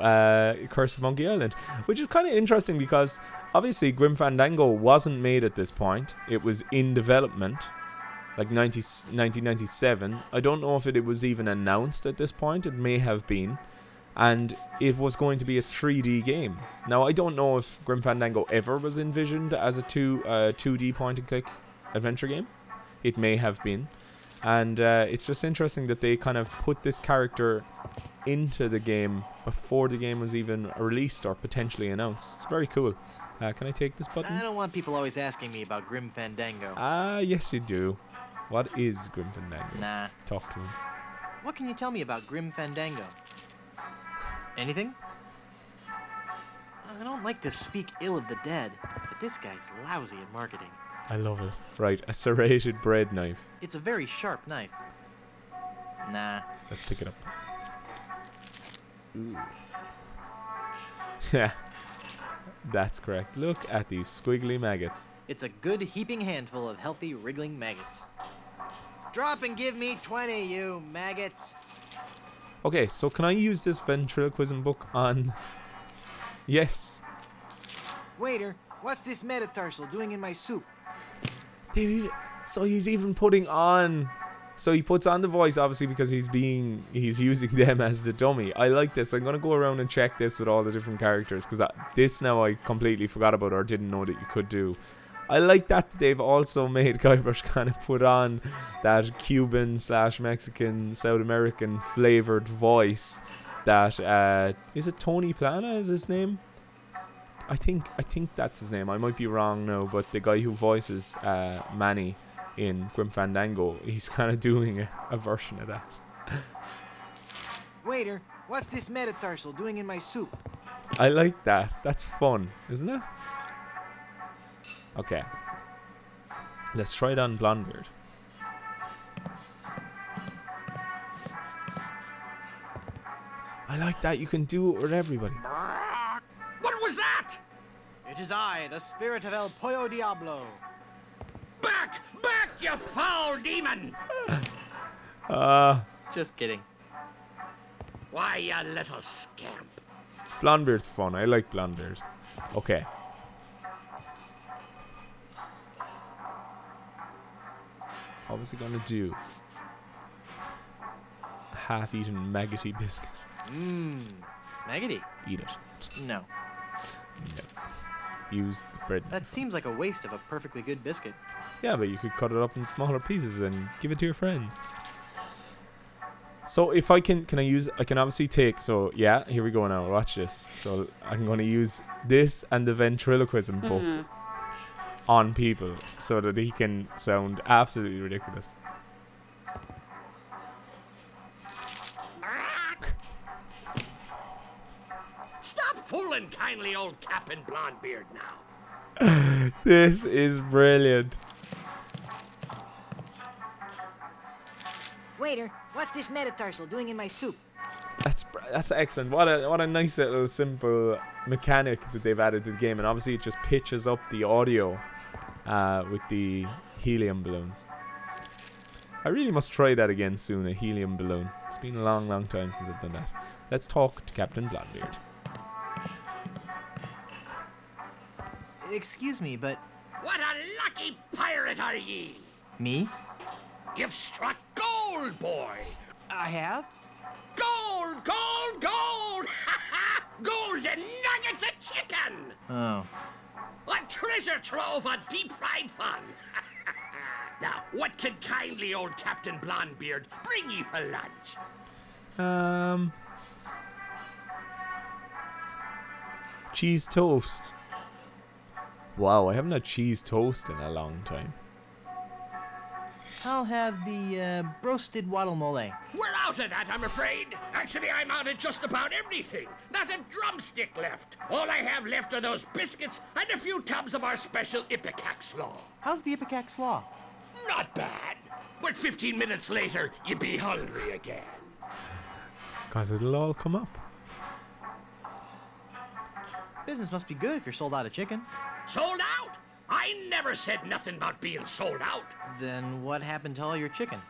Curse of Monkey Island, which is kind of interesting because obviously Grim Fandango wasn't made at this point. It was in development, like 1997. I don't know if it was even announced at this point. It may have been. And it was going to be a 3D game. Now, I don't know if Grim Fandango ever was envisioned as a 2D point-and-click adventure game. It may have been. And it's just interesting that they kind of put this character into the game before the game was even released or potentially announced. It's very cool. Can I take this button? I don't want people always asking me about Grim Fandango. Yes you do. What is Grim Fandango? Nah. Talk to him. What can you tell me about Grim Fandango? Anything? I don't like to speak ill of the dead, but this guy's lousy at marketing. I love it. Right, a serrated bread knife. It's a very sharp knife. Nah. Let's pick it up. Ooh. Yeah. That's correct. Look at these squiggly maggots. It's a good heaping handful of healthy wriggling maggots. Drop and give me 20, you maggots. Okay, so can I use this ventriloquism book on... Yes. Waiter, what's this metatarsal doing in my soup? So he's even putting on... So he puts on the voice, obviously, because he's using them as the dummy. I like this. I'm going to go around and check this with all the different characters, because this now I completely forgot about or didn't know that you could do. I like that they've also made Guybrush kind of put on that Cuban/Mexican, South American flavored voice that, is it Tony Plana is his name? I think that's his name. I might be wrong now, but the guy who voices Manny in Grim Fandango, he's kind of doing a version of that. Waiter, what's this metatarsal doing in my soup? I like that. That's fun, isn't it? Okay. Let's try it on Blondebeard. I like that. You can do it with everybody. What was that? It is I, the spirit of El Pollo Diablo. Back, you foul demon! Just kidding. Why, you little scamp. Blondebeard's fun. I like Blondebeard. Okay. What was he gonna do? Half-eaten maggoty biscuit. Maggoty? Eat it. No. No. Use the bread. That seems like a waste of a perfectly good biscuit. Yeah, but you could cut it up in smaller pieces and give it to your friends. So if I can obviously take, so yeah, here we go now, watch this. So I'm going to use this and the ventriloquism book on people so that he can sound absolutely ridiculous. Stop fooling kindly old Captain Blondebeard now. This is brilliant. Waiter, what's this metatarsal doing in my soup? That's excellent. What a nice little simple mechanic that they've added to the game, and obviously it just pitches up the audio with the helium balloons. I really must try that again soon, a helium balloon. It's been a long time since I've done that. Let's talk to Captain Blondebeard. Excuse me, but what a lucky pirate are ye! Me? You've struck gold, boy! I have? Gold, gold, gold! Ha ha! Golden nuggets of chicken! Oh. A treasure trove of deep-fried fun! Now, what can kindly old Captain Blondebeard bring ye for lunch? Cheese toast. Wow, I haven't had cheese toast in a long time. I'll have the roasted guacamole. We're out of that, I'm afraid. Actually, I'm out of just about everything. Not a drumstick left. All I have left are those biscuits and a few tubs of our special Ipecac slaw. How's the Ipecac slaw? Not bad. But 15 minutes later, you'd be hungry again. 'Cause it'll all come up. Business must be good if you're sold out of chicken. Sold out? I never said nothing about being sold out. Then what happened to all your chicken?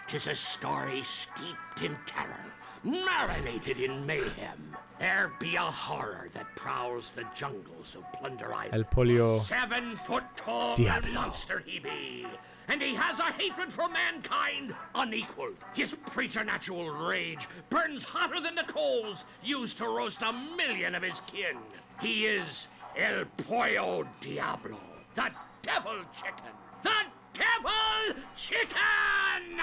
'Tis a story steeped in terror, marinated in mayhem. There be a horror that prowls the jungles of Plunder Island. El Pollo 7 foot tall Diablo. monster he be, and he has a hatred for mankind unequaled. His preternatural rage burns hotter than the coals used to roast 1,000,000 of his kin. He is El Pollo Diablo, the devil chicken. The devil chicken!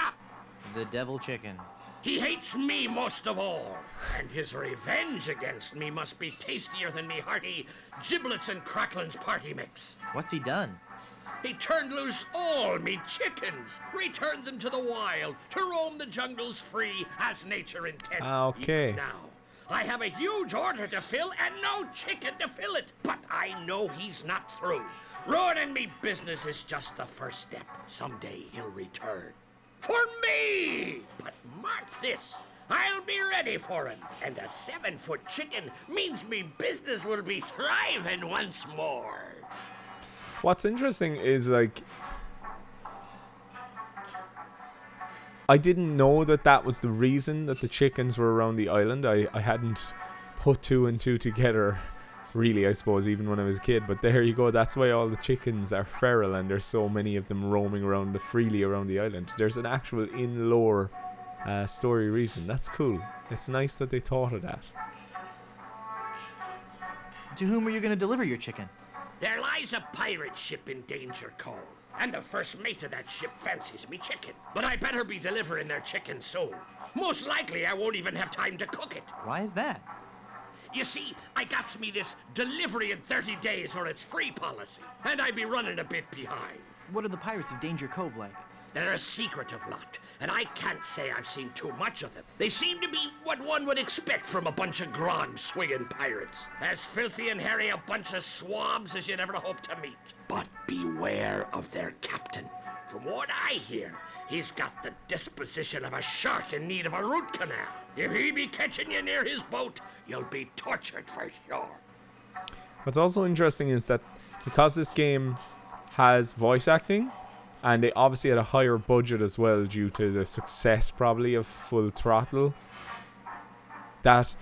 The devil chicken. He hates me most of all, and his revenge against me must be tastier than me hearty giblets and cracklins party mix. What's he done? He turned loose all me chickens, returned them to the wild, to roam the jungles free as nature intended. Okay. Even now, I have a huge order to fill and no chicken to fill it, but I know he's not through. Ruining me business is just the first step. Someday he'll return. For me! But mark this, I'll be ready for him, and a 7-foot chicken means me business will be thriving once more. What's interesting is, like, I didn't know that was the reason that the chickens were around the island. I hadn't put 2 and 2 together, really, I suppose, even when I was a kid. But there you go, that's why all the chickens are feral and there's so many of them roaming around freely around the island. There's an actual in-lore story reason. That's cool. It's nice that they thought of that. To whom are you going to deliver your chicken? There lies a pirate ship in Danger Cove, and the first mate of that ship fancies me chicken. But I better be delivering their chicken soon. Most likely I won't even have time to cook it. Why is that? You see, I got me this delivery in 30 days or it's free policy, and I be running a bit behind. What are the pirates of Danger Cove like? They're a secretive lot, and I can't say I've seen too much of them. They seem to be what one would expect from a bunch of grog-swinging pirates. As filthy and hairy a bunch of swabs as you'd ever hope to meet. But beware of their captain. From what I hear, he's got the disposition of a shark in need of a root canal. If he be catching you near his boat, you'll be tortured for sure. What's also interesting is that because this game has voice acting, and they obviously had a higher budget as well due to the success probably of Full Throttle, that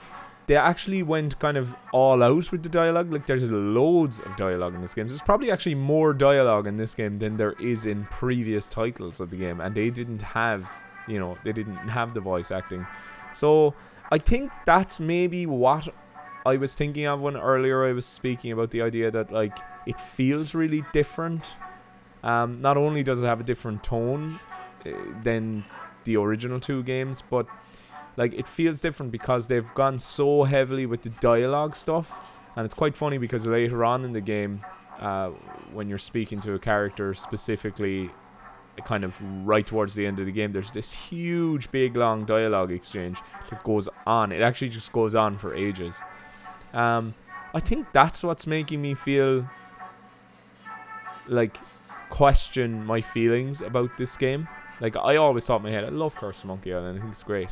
they actually went kind of all out with the dialogue. Like, there's loads of dialogue in this game. There's probably actually more dialogue in this game than there is in previous titles of the game, and they didn't have, they didn't have the voice acting. So I think that's maybe what I was thinking of when earlier I was speaking about the idea that, like, it feels really different. Not only does it have a different tone than the original 2 games, but like, it feels different because they've gone so heavily with the dialogue stuff. And it's quite funny because later on in the game, when you're speaking to a character specifically, kind of right towards the end of the game, there's this huge, big, long dialogue exchange that goes on. It actually just goes on for ages. I think that's what's making me feel like question my feelings about this game. Like, I always thought in my head, I love Curse of Monkey Island, I think it's great,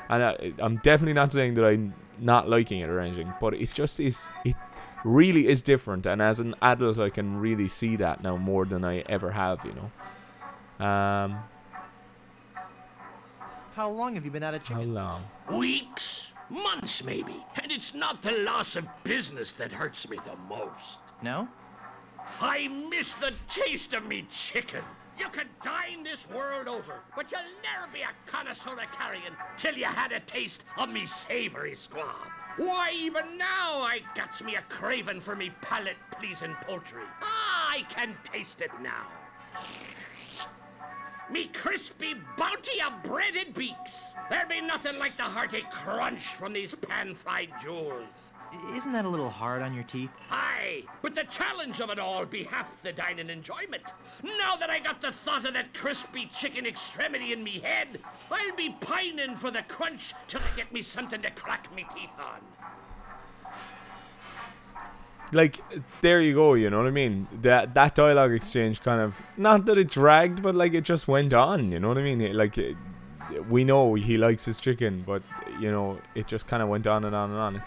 and I'm definitely not saying that I'm not liking it or anything, but it just is, it really is different, and as an adult I can really see that now more than I ever have. How long have you been out of chicken? How long? Weeks, months maybe, and it's not the loss of business that hurts me the most. No? I miss the taste of me chicken. You could dine this world over, but you'll never be a connoisseur of carrion till you had a taste of me savory squab. Why, even now I gets me a craving for me palate-pleasing poultry. Ah, I can taste it now. Me crispy bounty of breaded beaks. There'd be nothing like the hearty crunch from these pan-fried jewels. Isn't that a little hard on your teeth? Aye, but the challenge of it all be half the dining enjoyment. Now that I got the thought of that crispy chicken extremity in me head, I'll be pining for the crunch till I get me something to crack me teeth on. Like, there you go, you know what I mean? That dialogue exchange kind of, not that it dragged, but like it just went on, you know what I mean? We know he likes his chicken, but you know, it just kind of went on and on and on.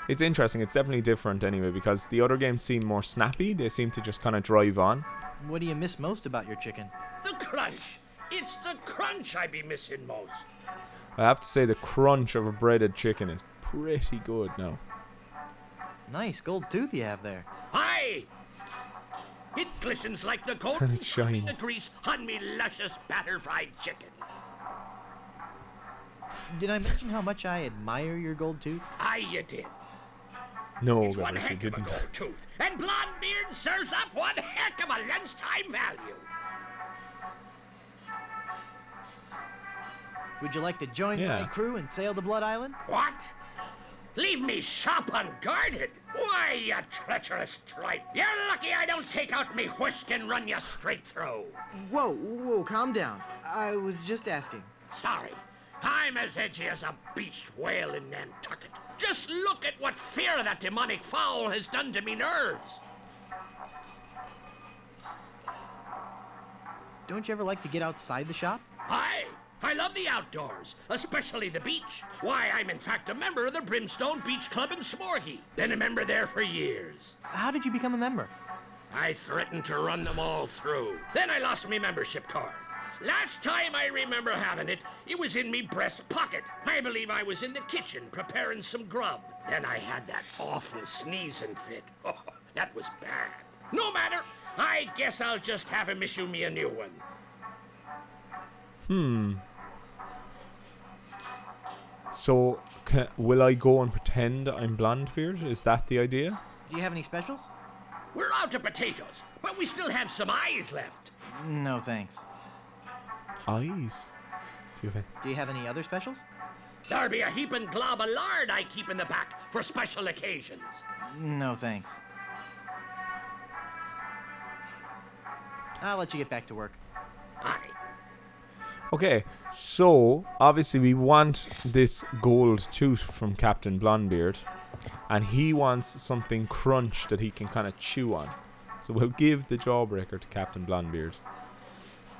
It's interesting. It's definitely different anyway, because the other games seem more snappy. They seem to just kind of drive on. What do you miss most about your chicken? The crunch. It's the crunch I be missing most. I have to say the crunch of a breaded chicken is pretty good now. Nice gold tooth you have there. Aye! It glistens like the gold And it shines. the grease on me luscious batter-fried chicken. Did I mention how much I admire your gold tooth? Aye, you did. No, It's one Guybrush, you heck of a didn't. gold tooth, and Blondebeard serves up one heck of a lunchtime value. Would you like to join Yeah. my crew and sail to Blood Island? What? Leave me shop unguarded? Why, you treacherous tripe. You're lucky I don't take out me whisk and run you straight through. Whoa, calm down. I was just asking. Sorry, I'm as edgy as a beached whale in Nantucket. Just look at what fear of that demonic fowl has done to me nerves. Don't you ever like to get outside the shop? I love the outdoors, especially the beach. Why, I'm in fact a member of the Brimstone Beach Club in Smorgy. Been a member there for years. How did you become a member? I threatened to run them all through. Then I lost me membership card. Last time I remember having it, it was in me breast pocket. I believe I was in the kitchen preparing some grub. Then I had that awful sneezing fit. Oh, that was bad. No matter. I guess I'll just have him issue me a new one. So, will I go and pretend I'm Blondebeard? Is that the idea? Do you have any specials? We're out of potatoes, but we still have some eyes left. No, thanks. Eyes? Do Do you have any other specials? There'll be a heaping glob of lard I keep in the back for special occasions. No, thanks. I'll let you get back to work. Aye. Okay, so obviously we want this gold tooth from Captain Blondebeard, and he wants something crunch that he can kind of chew on. So we'll give the jawbreaker to Captain Blondebeard.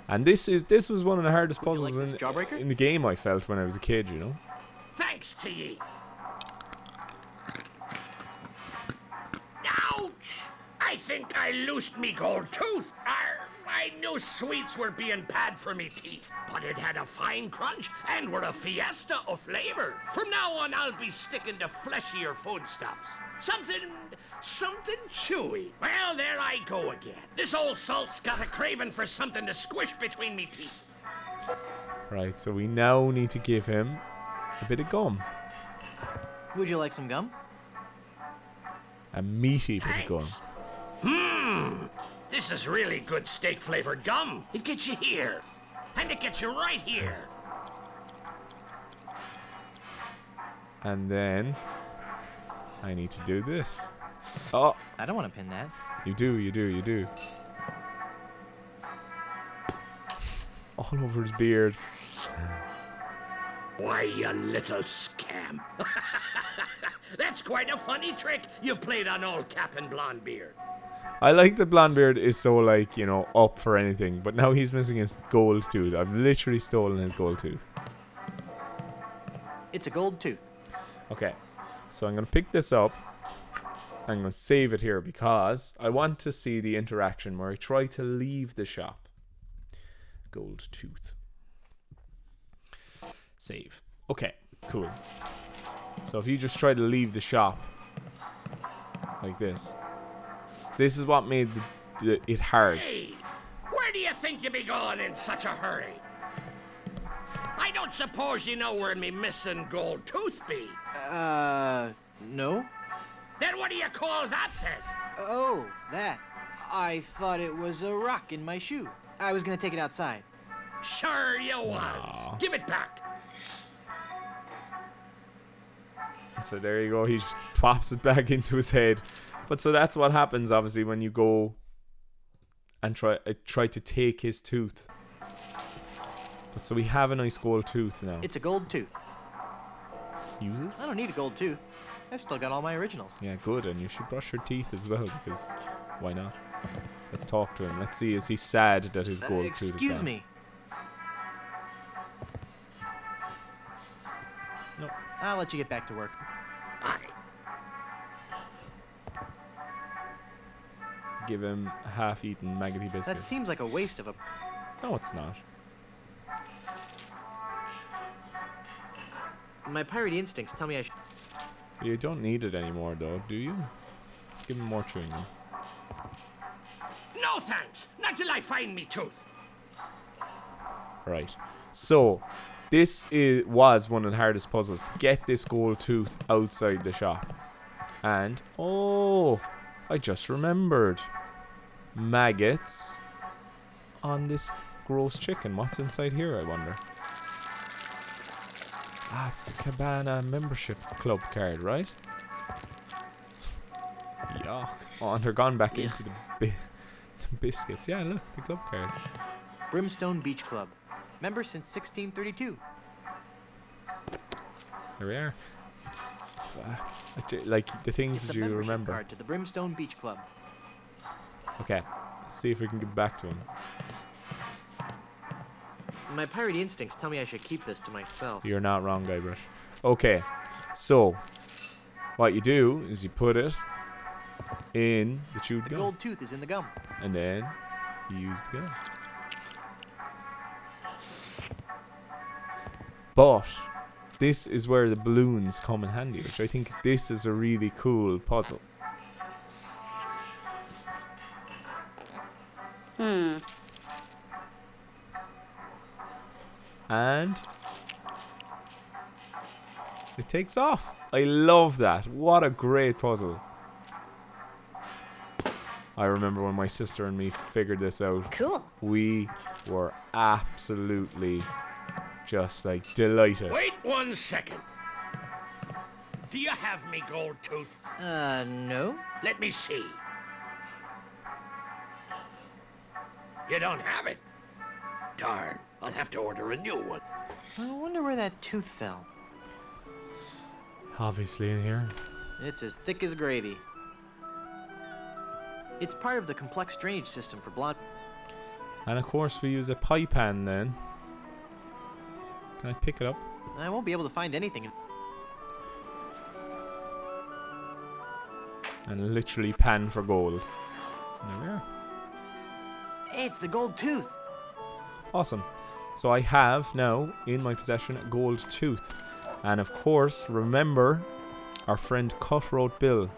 And this was one of the hardest Would you puzzles like this jawbreaker? in the game, I felt, when I was a kid, you know. Thanks to ye. Ouch! I think I loosed me gold tooth. I knew sweets were being bad for me teeth, but it had a fine crunch and were a fiesta of flavor. From now on, I'll be sticking to fleshier foodstuffs. Something chewy. Well, there I go again. This old salt's got a craving for something to squish between me teeth. Right, so we now need to give him a bit of gum. Would you like some gum? A meaty bit of gum. Thanks. This is really good steak-flavored gum. It gets you here, and it gets you right here. And then I need to do this. Oh, I don't want to pin that. you do. All over his beard. Why, you little scamp. That's quite a funny trick you've played on old Captain Blondebeard. I like that Blondebeard is so, like, you know, up for anything, but now he's missing his gold tooth. I've literally stolen his gold tooth. It's a gold tooth. Okay, so I'm going to pick this up. I'm going to save it here because I want to see the interaction where I try to leave the shop. Gold tooth. Save. Okay, cool. So if you just try to leave the shop like this. This is what made it hard. Hey, where do you think you be going in such a hurry? I don't suppose you know where me missing gold tooth be. No? Then what do you call that then? Oh, that. I thought it was a rock in my shoe. I was gonna take it outside. Sure you was. Give it back. So there you go. He just pops it back into his head. But so that's what happens, obviously, when you go and try to take his tooth. But so we have a nice gold tooth now. It's a gold tooth. Use it? I don't need a gold tooth. I've still got all my originals. Yeah, good. And you should brush your teeth as well, because why not? Let's talk to him. Let's see, is he sad that his gold tooth is gone? Excuse me. No. I'll let you get back to work. Aye. Give him a half-eaten maggoty biscuit. That seems like a waste of a... No, it's not. My piratey instincts tell me I should... You don't need it anymore, though, do you? Let's give him more chewing gum. No thanks. Not till I find me tooth. Right. So, this was one of the hardest puzzles. To get this gold tooth outside the shop. And, oh, I just remembered. Maggots on this gross chicken. What's inside here, I wonder? Ah, it's the Cabana membership club card, right? Yuck. Oh, and they're gone back into the biscuits. Yeah, look, the club card. Brimstone Beach Club. Member since 1632. Here we are. Fuck. Like, the things It's that a you membership remember. card to the Brimstone Beach Club. Okay, let's see if we can get back to him. My piratey instincts tell me I should keep this to myself. You're not wrong, Guybrush. Okay, so what you do is you put it in the chewed The gum, gold tooth is in the gum. and then you use the gum. But this is where the balloons come in handy, which I think this is a really cool puzzle. And it takes off. I love that. What a great puzzle. I remember when my sister and me figured this out. Cool. We were absolutely just like delighted. Wait 1 second. Do you have me gold tooth? No? Let me see. You don't have it? Darn, I'll have to order a new one. I wonder where that tooth fell. Obviously in here. It's as thick as gravy. It's part of the complex drainage system for blonde... And of course we use a pie pan then. Can I pick it up? I won't be able to find anything. And literally pan for gold. There we are. Hey, it's the gold tooth. Awesome. So I have now in my possession a gold tooth. And of course, remember our friend Cutthroat Bill.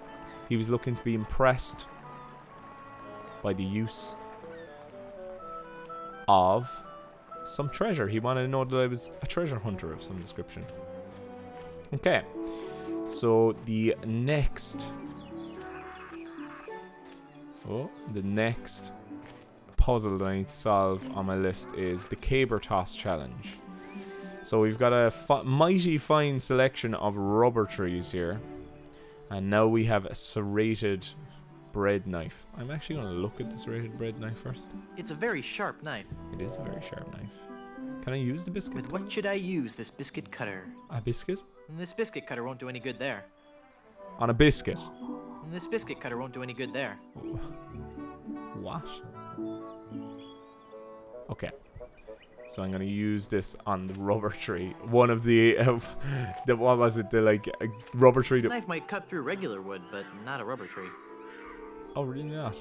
He was looking to be impressed by the use of some treasure. He wanted to know that I was a treasure hunter of some description. Okay. So the next puzzle that I need to solve on my list is the Caber Toss Challenge. So we've got a mighty fine selection of rubber trees here. And now we have a serrated bread knife. I'm actually going to look at the serrated bread knife first. It's a very sharp knife. It is a very sharp knife. Can I use the biscuit With cutter? what should I use this biscuit cutter? A biscuit? This biscuit cutter won't do any good there. On a biscuit? This biscuit cutter won't do any good there. What? Okay. So I'm going to use this on the rubber tree. One of the what was it? The like rubber tree This that... knife might cut through regular wood, but not a rubber tree. Oh, really not?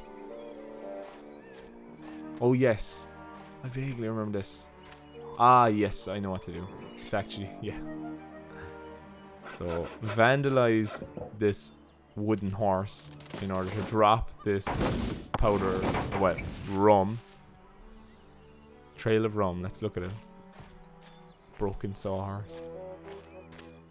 Oh, yes. I vaguely remember this. Ah, yes, I know what to do. It's actually, yeah. So, vandalize this wooden horse in order to drop this powder, well, rum. Trail of rum, let's look at it. Broken sawhorse.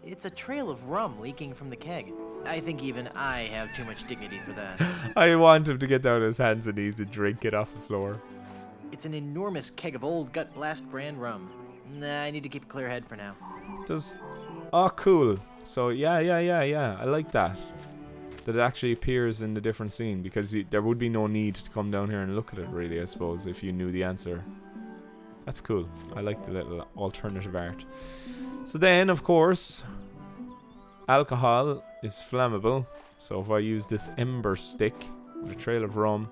It's a trail of rum leaking from the keg. I think even I have too much dignity for that. I want him to get down on his hands and knees and drink it off the floor. It's an enormous keg of old Gut Blast brand rum. Nah, I need to keep a clear head for now. Oh, cool. So, yeah. I like that. That it actually appears in the different scene, because there would be no need to come down here and look at it, really, I suppose, if you knew the answer. That's cool. I like the little alternative art. So then, of course, alcohol is flammable. So if I use this ember stick with a trail of rum,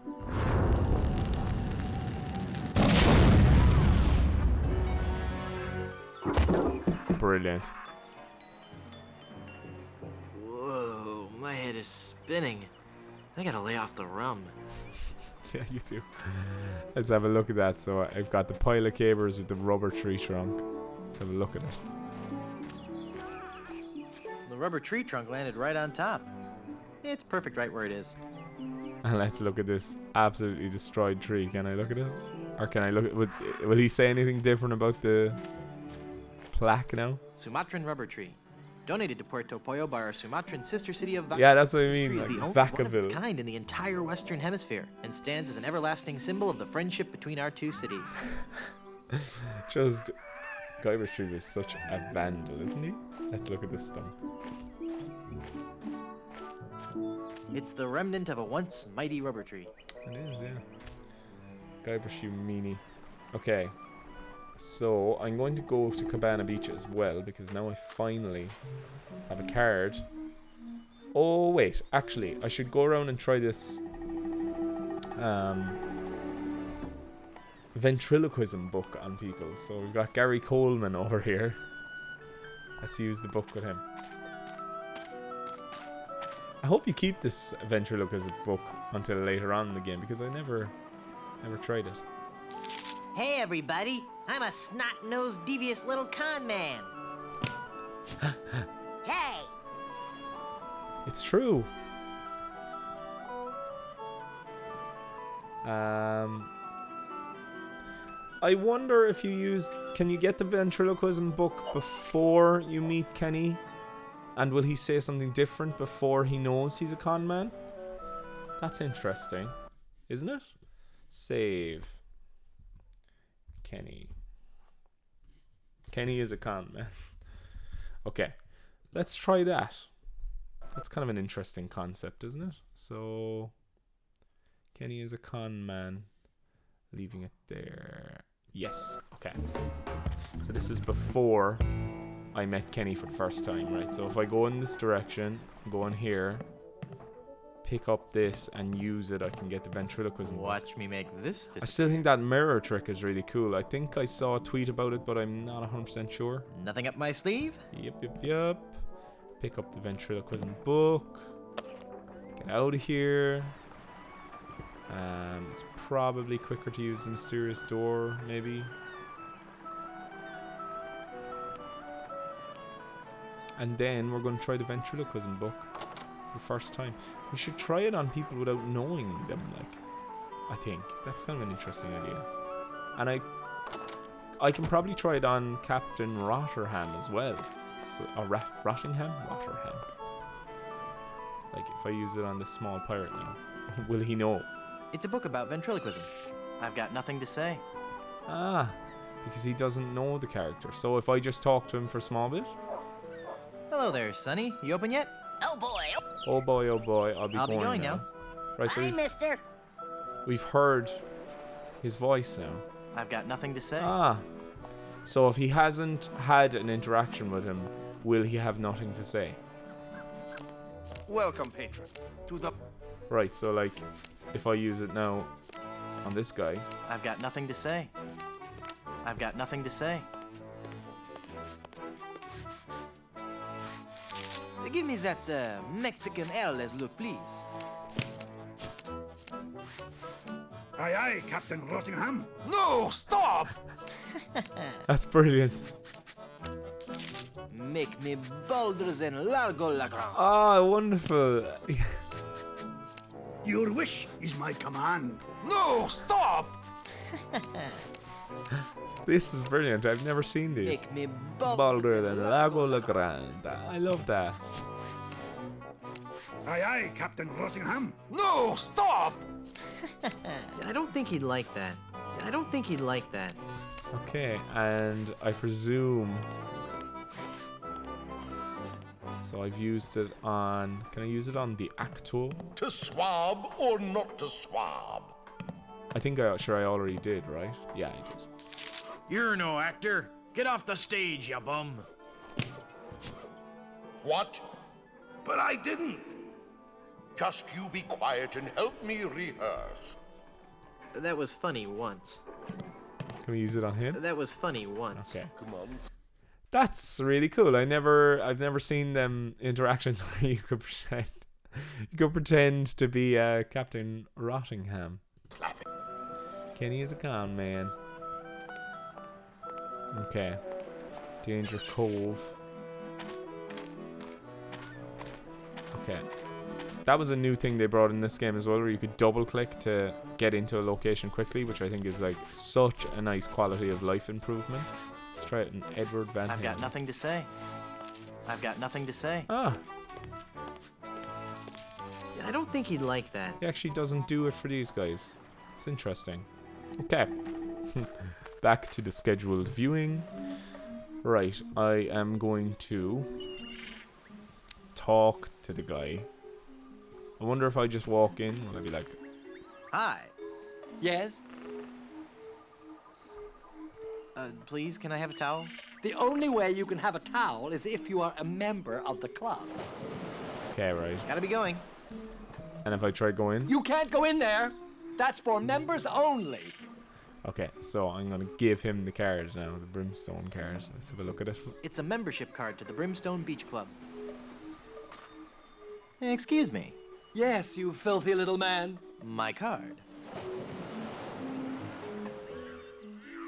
brilliant. Whoa, my head is spinning. I gotta lay off the rum. Yeah, you do. Let's have a look at that. So I've got the pile of cabers with the rubber tree trunk. Let's have a look at it. The rubber tree trunk landed right on top. It's perfect right where it is. And let's look at this absolutely destroyed tree. Can I look at it? Or can I look at... Will he say anything different about the plaque now? Sumatran rubber tree. Donated to Puerto Pollo by our Sumatran sister city of Vacaville. Yeah, that's what I This mean. tree is Like the only one of its Vacaville. kind in the entire Western Hemisphere and stands as an everlasting symbol of the friendship between our two cities. Just... Guybrush Tree was such a vandal, isn't he? Let's look at this stump. It's the remnant of a once mighty rubber tree. It is, yeah. Guybrush, you meanie. Okay. So, I'm going to go to Cabana Beach as well, because now I finally have a card. Oh, wait. Actually, I should go around and try this ventriloquism book on people. So, we've got Gary Coleman over here. Let's use the book with him. I hope you keep this ventriloquism book until later on in the game, because I never tried it. Hey, everybody. I'm a snot-nosed, devious little con man. Hey! It's true. I wonder if you use... Can you get the ventriloquism book before you meet Kenny? And will he say something different before he knows he's a con man? That's interesting, isn't it? Save. Kenny. Kenny is a con man. Okay, let's try that. That's kind of an interesting concept, isn't it? So, Kenny is a con man. Leaving it there. Yes, okay. So this is before I met Kenny for the first time, right? So if I go in this direction, go in here, pick up this and use it, I can get the ventriloquism. Watch me make this. I still think that mirror trick is really cool. I think I saw a tweet about it, but I'm not 100% sure. Nothing up my sleeve? Yep. Pick up the ventriloquism book. Get out of here. It's probably quicker to use the mysterious door, maybe. And then we're going to try the ventriloquism book for the first time. We should try it on people without knowing them, like, I think. That's kind of an interesting idea. And I can probably try it on Captain Rotherham as well. So, Rottingham? Rotherham. Like, if I use it on this small pirate now, will he know? It's a book about ventriloquism. I've got nothing to say. Ah, because he doesn't know the character. So if I just talk to him for a small bit? Hello there, Sonny. You open yet? Oh, boy. Oh boy, I'll be going now. Right, so Hi, mister. we've heard his voice now. I've got nothing to say. Ah, so if he hasn't had an interaction with him, will he have nothing to say? Welcome, patron, to the... Right, so like, if I use it now on this guy. I've got nothing to say. I've got nothing to say. Give me that Mexican airless look, please. Aye, aye, Captain Rottingham. No, stop! That's brilliant. Make me boulders and largo la grand. Ah, wonderful. Your wish is my command. No, stop! This is brilliant. I've never seen these. Make me Baldur and Lago La Grande. I love that. Aye, aye, Captain Rottingham. No, stop! I don't think he'd like that. I don't think he'd like that. Okay, and I presume. So I've used it on. Can I use it on the actual? To swab or not to swab? I think I already did, right? Yeah, I did. You're no actor. Get off the stage, ya bum. What? But I didn't. Just you be quiet and help me rehearse. That was funny once. Can we use it on him? That was funny once. Okay. Come on. That's really cool. I've never seen them interactions where you could pretend to be Captain Rottingham. Clap it. Kenny is a con man. Okay. Danger Cove. Okay. That was a new thing they brought in this game as well, where you could double click to get into a location quickly, which I think is like such a nice quality of life improvement. Let's try it in Edward Van I've got Halen. nothing to say. I've got nothing to say. Ah, I don't think he'd like that. he actually doesn't do it for these guys. It's interesting. Okay. Back to the scheduled viewing. Right, I am going to talk to the guy. I wonder if I just walk in, will I be like, Hi. Yes? Please, can I have a towel? The only way you can have a towel is if you are a member of the club. okay, right. Gotta be going. And if I try go in? You can't go in there. That's for members only. Okay, so I'm going to give him the card now, the Brimstone card. Let's have a look at it. It's a membership card to the Brimstone Beach Club. Excuse me. Yes, you filthy little man. My card.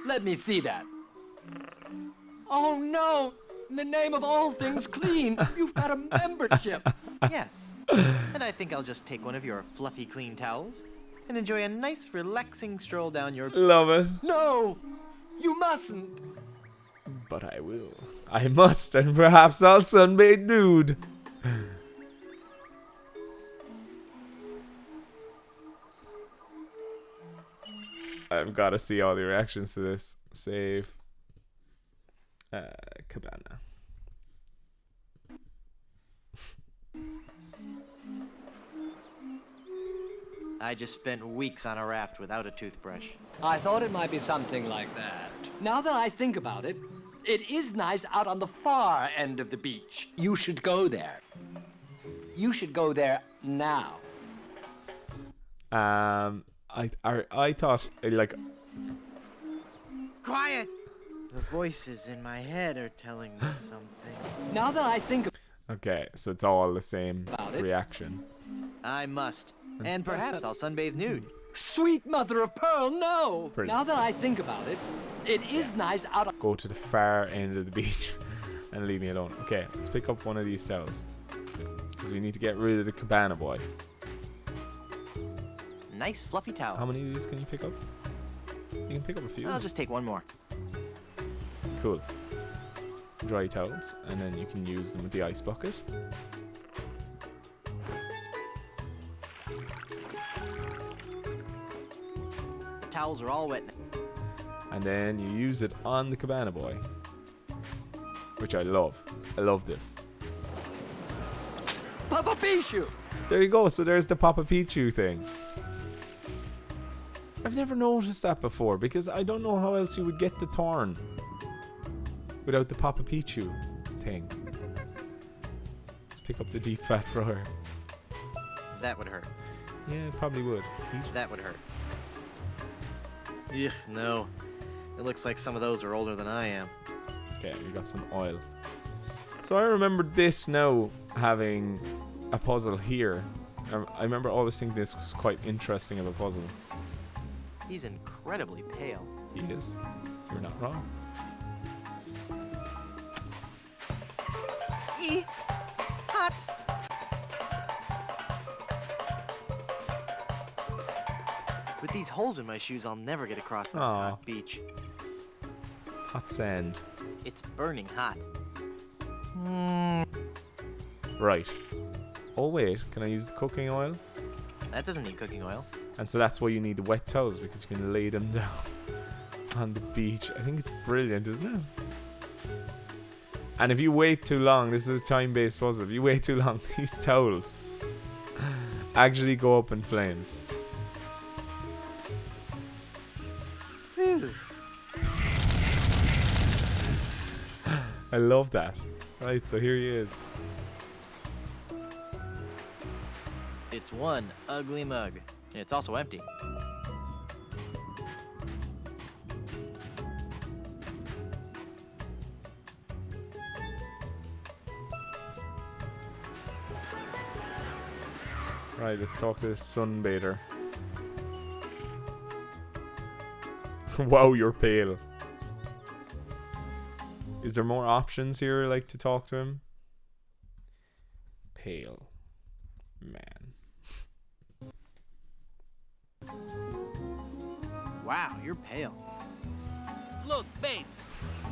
Let me see that. Oh no! In the name of all things clean, you've got a membership. Yes. And I think I'll just take one of your fluffy clean towels and enjoy a nice relaxing stroll down your... Love it. No! You mustn't! But I will. I must, and perhaps I'll sunbathe nude. I've got to see all the reactions to this. Save. Cabana. I just spent weeks on a raft without a toothbrush. I thought it might be something like that. Now that I think about it, it is nice out on the far end of the beach. You should go there. You should go there now. I thought like Quiet! The voices in my head are telling me something. Now that I think okay, so it's all the same About it. reaction. I must. And perhaps I'll sunbathe nude. Sweet mother of pearl, no! Brilliant. Now that I think about it, it is nice out on... Go to the far end of the beach and leave me alone. Okay, let's pick up one of these towels because we need to get rid of the cabana boy. Nice fluffy towel. How many of these can you pick up? You can pick up a few. I'll just take one more. Cool. Dry towels, and then you can use them with the ice bucket. The towels are all wet now. And then you use it on the cabana boy, which I love. I love this. Papa Pichu! There you go. So there's the Papa Pichu thing. I've never noticed that before because I don't know how else you would get the thorn without the Papa Pichu thing. Let's pick up the deep fat fryer. That would hurt. Yeah, it probably would. Eat. That would hurt. Ugh, no. It looks like some of those are older than I am. Okay, we got some oil. So I remember this now having a puzzle here. I remember always thinking this was quite interesting of a puzzle. He's incredibly pale. He is. You're not wrong. Hot. With these holes in my shoes, I'll never get across that Aw. hot beach. Hot sand. It's burning hot. Right. Oh wait, can I use the cooking oil? That doesn't need cooking oil. And so that's why you need the wet towels, because you can lay them down on the beach. I think it's brilliant, isn't it? And if you wait too long, this is a time-based puzzle. If you wait too long, these towels actually go up in flames. Phew. I love that. Right, so here he is. It's one ugly mug. And it's also empty. Right, let's talk to this sunbather. Wow, you're pale. Is there more options here, like, to talk to him? Pale. Man. Wow, you're pale. Look, babe,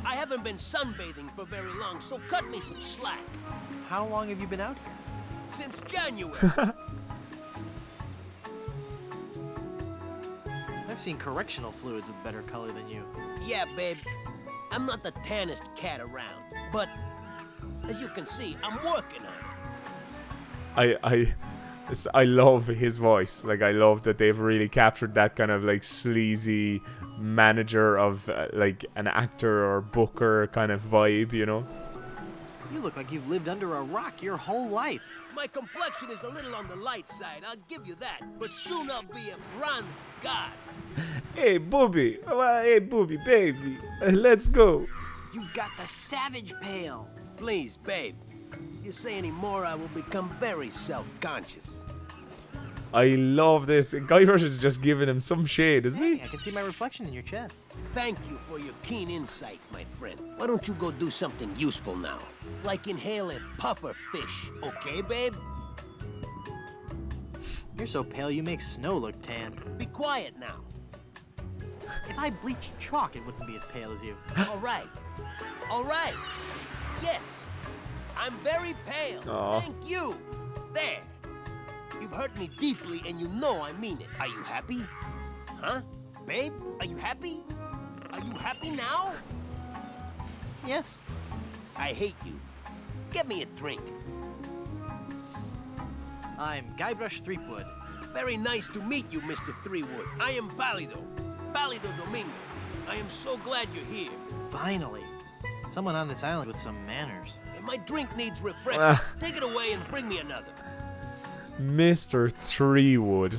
I haven't been sunbathing for very long, so cut me some slack. How long have you been out here? Since January. I've seen correctional fluids with better color than you. Yeah, babe, I'm not the tannest cat around, but as you can see, I'm working on it. I love his voice. Like, I love that they've really captured that kind of like sleazy manager of like an actor or booker kind of vibe, you know? You look like you've lived under a rock your whole life. My complexion is a little on the light side, I'll give you that, but soon I'll be a bronzed god. Hey, booby. Hey, booby, baby. Let's go. You've got the savage pale. Please, babe, if you say any more, I will become very self-conscious. I love this. Guybrush is just giving him some shade, isn't he? Hey, I can see my reflection in your chest. Thank you for your keen insight, my friend. Why don't you go do something useful now? Like inhale a puffer fish, okay, babe? You're so pale you make snow look tan. Be quiet now. If I bleached chalk, it wouldn't be as pale as you. All right. All right. Yes. I'm very pale. Aw. Thank you. There. You've hurt me deeply and you know I mean it. Are you happy? Huh? Babe, are you happy? Are you happy now? Yes. I hate you. Get me a drink. I'm Guybrush Threepwood. Very nice to meet you, Mr. Threewood. I am Pálido Domingo. I am so glad you're here. Finally. Someone on this island with some manners. And my drink needs refreshing. Take it away and bring me another. Mr. Threewood.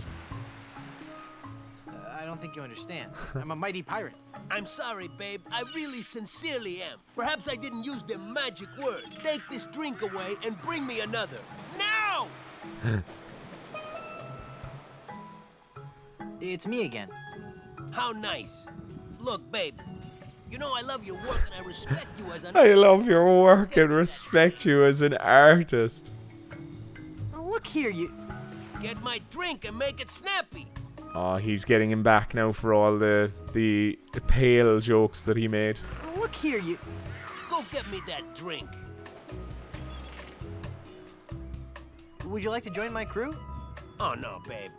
I don't think you understand. I'm a mighty pirate. I'm sorry, babe. I really sincerely am. Perhaps I didn't use the magic word. Take this drink away and bring me another. Now! It's me again. How nice. Look, babe. You know I love your work and I respect you as an... I love your work and respect you as an artist. Oh, look here, you... Get my drink and make it snappy. Oh, he's getting him back now for all the pale jokes that he made. Oh, look here, you... Go get me that drink. Would you like to join my crew? Oh, no, babe.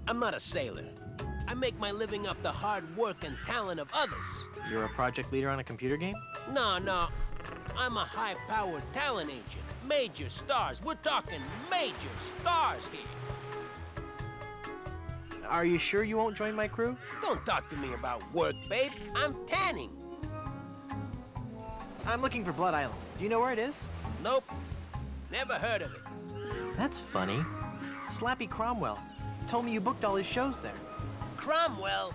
I'm not a sailor. I make my living off the hard work and talent of others. You're a project leader on a computer game? No. I'm a high-powered talent agent. Major stars. We're talking major stars here. Are you sure you won't join my crew? Don't talk to me about work, babe. I'm tanning. I'm looking for Blood Island. Do you know where it is? Nope. Never heard of it. That's funny. Slappy Cromwell told me you booked all his shows there. Cromwell?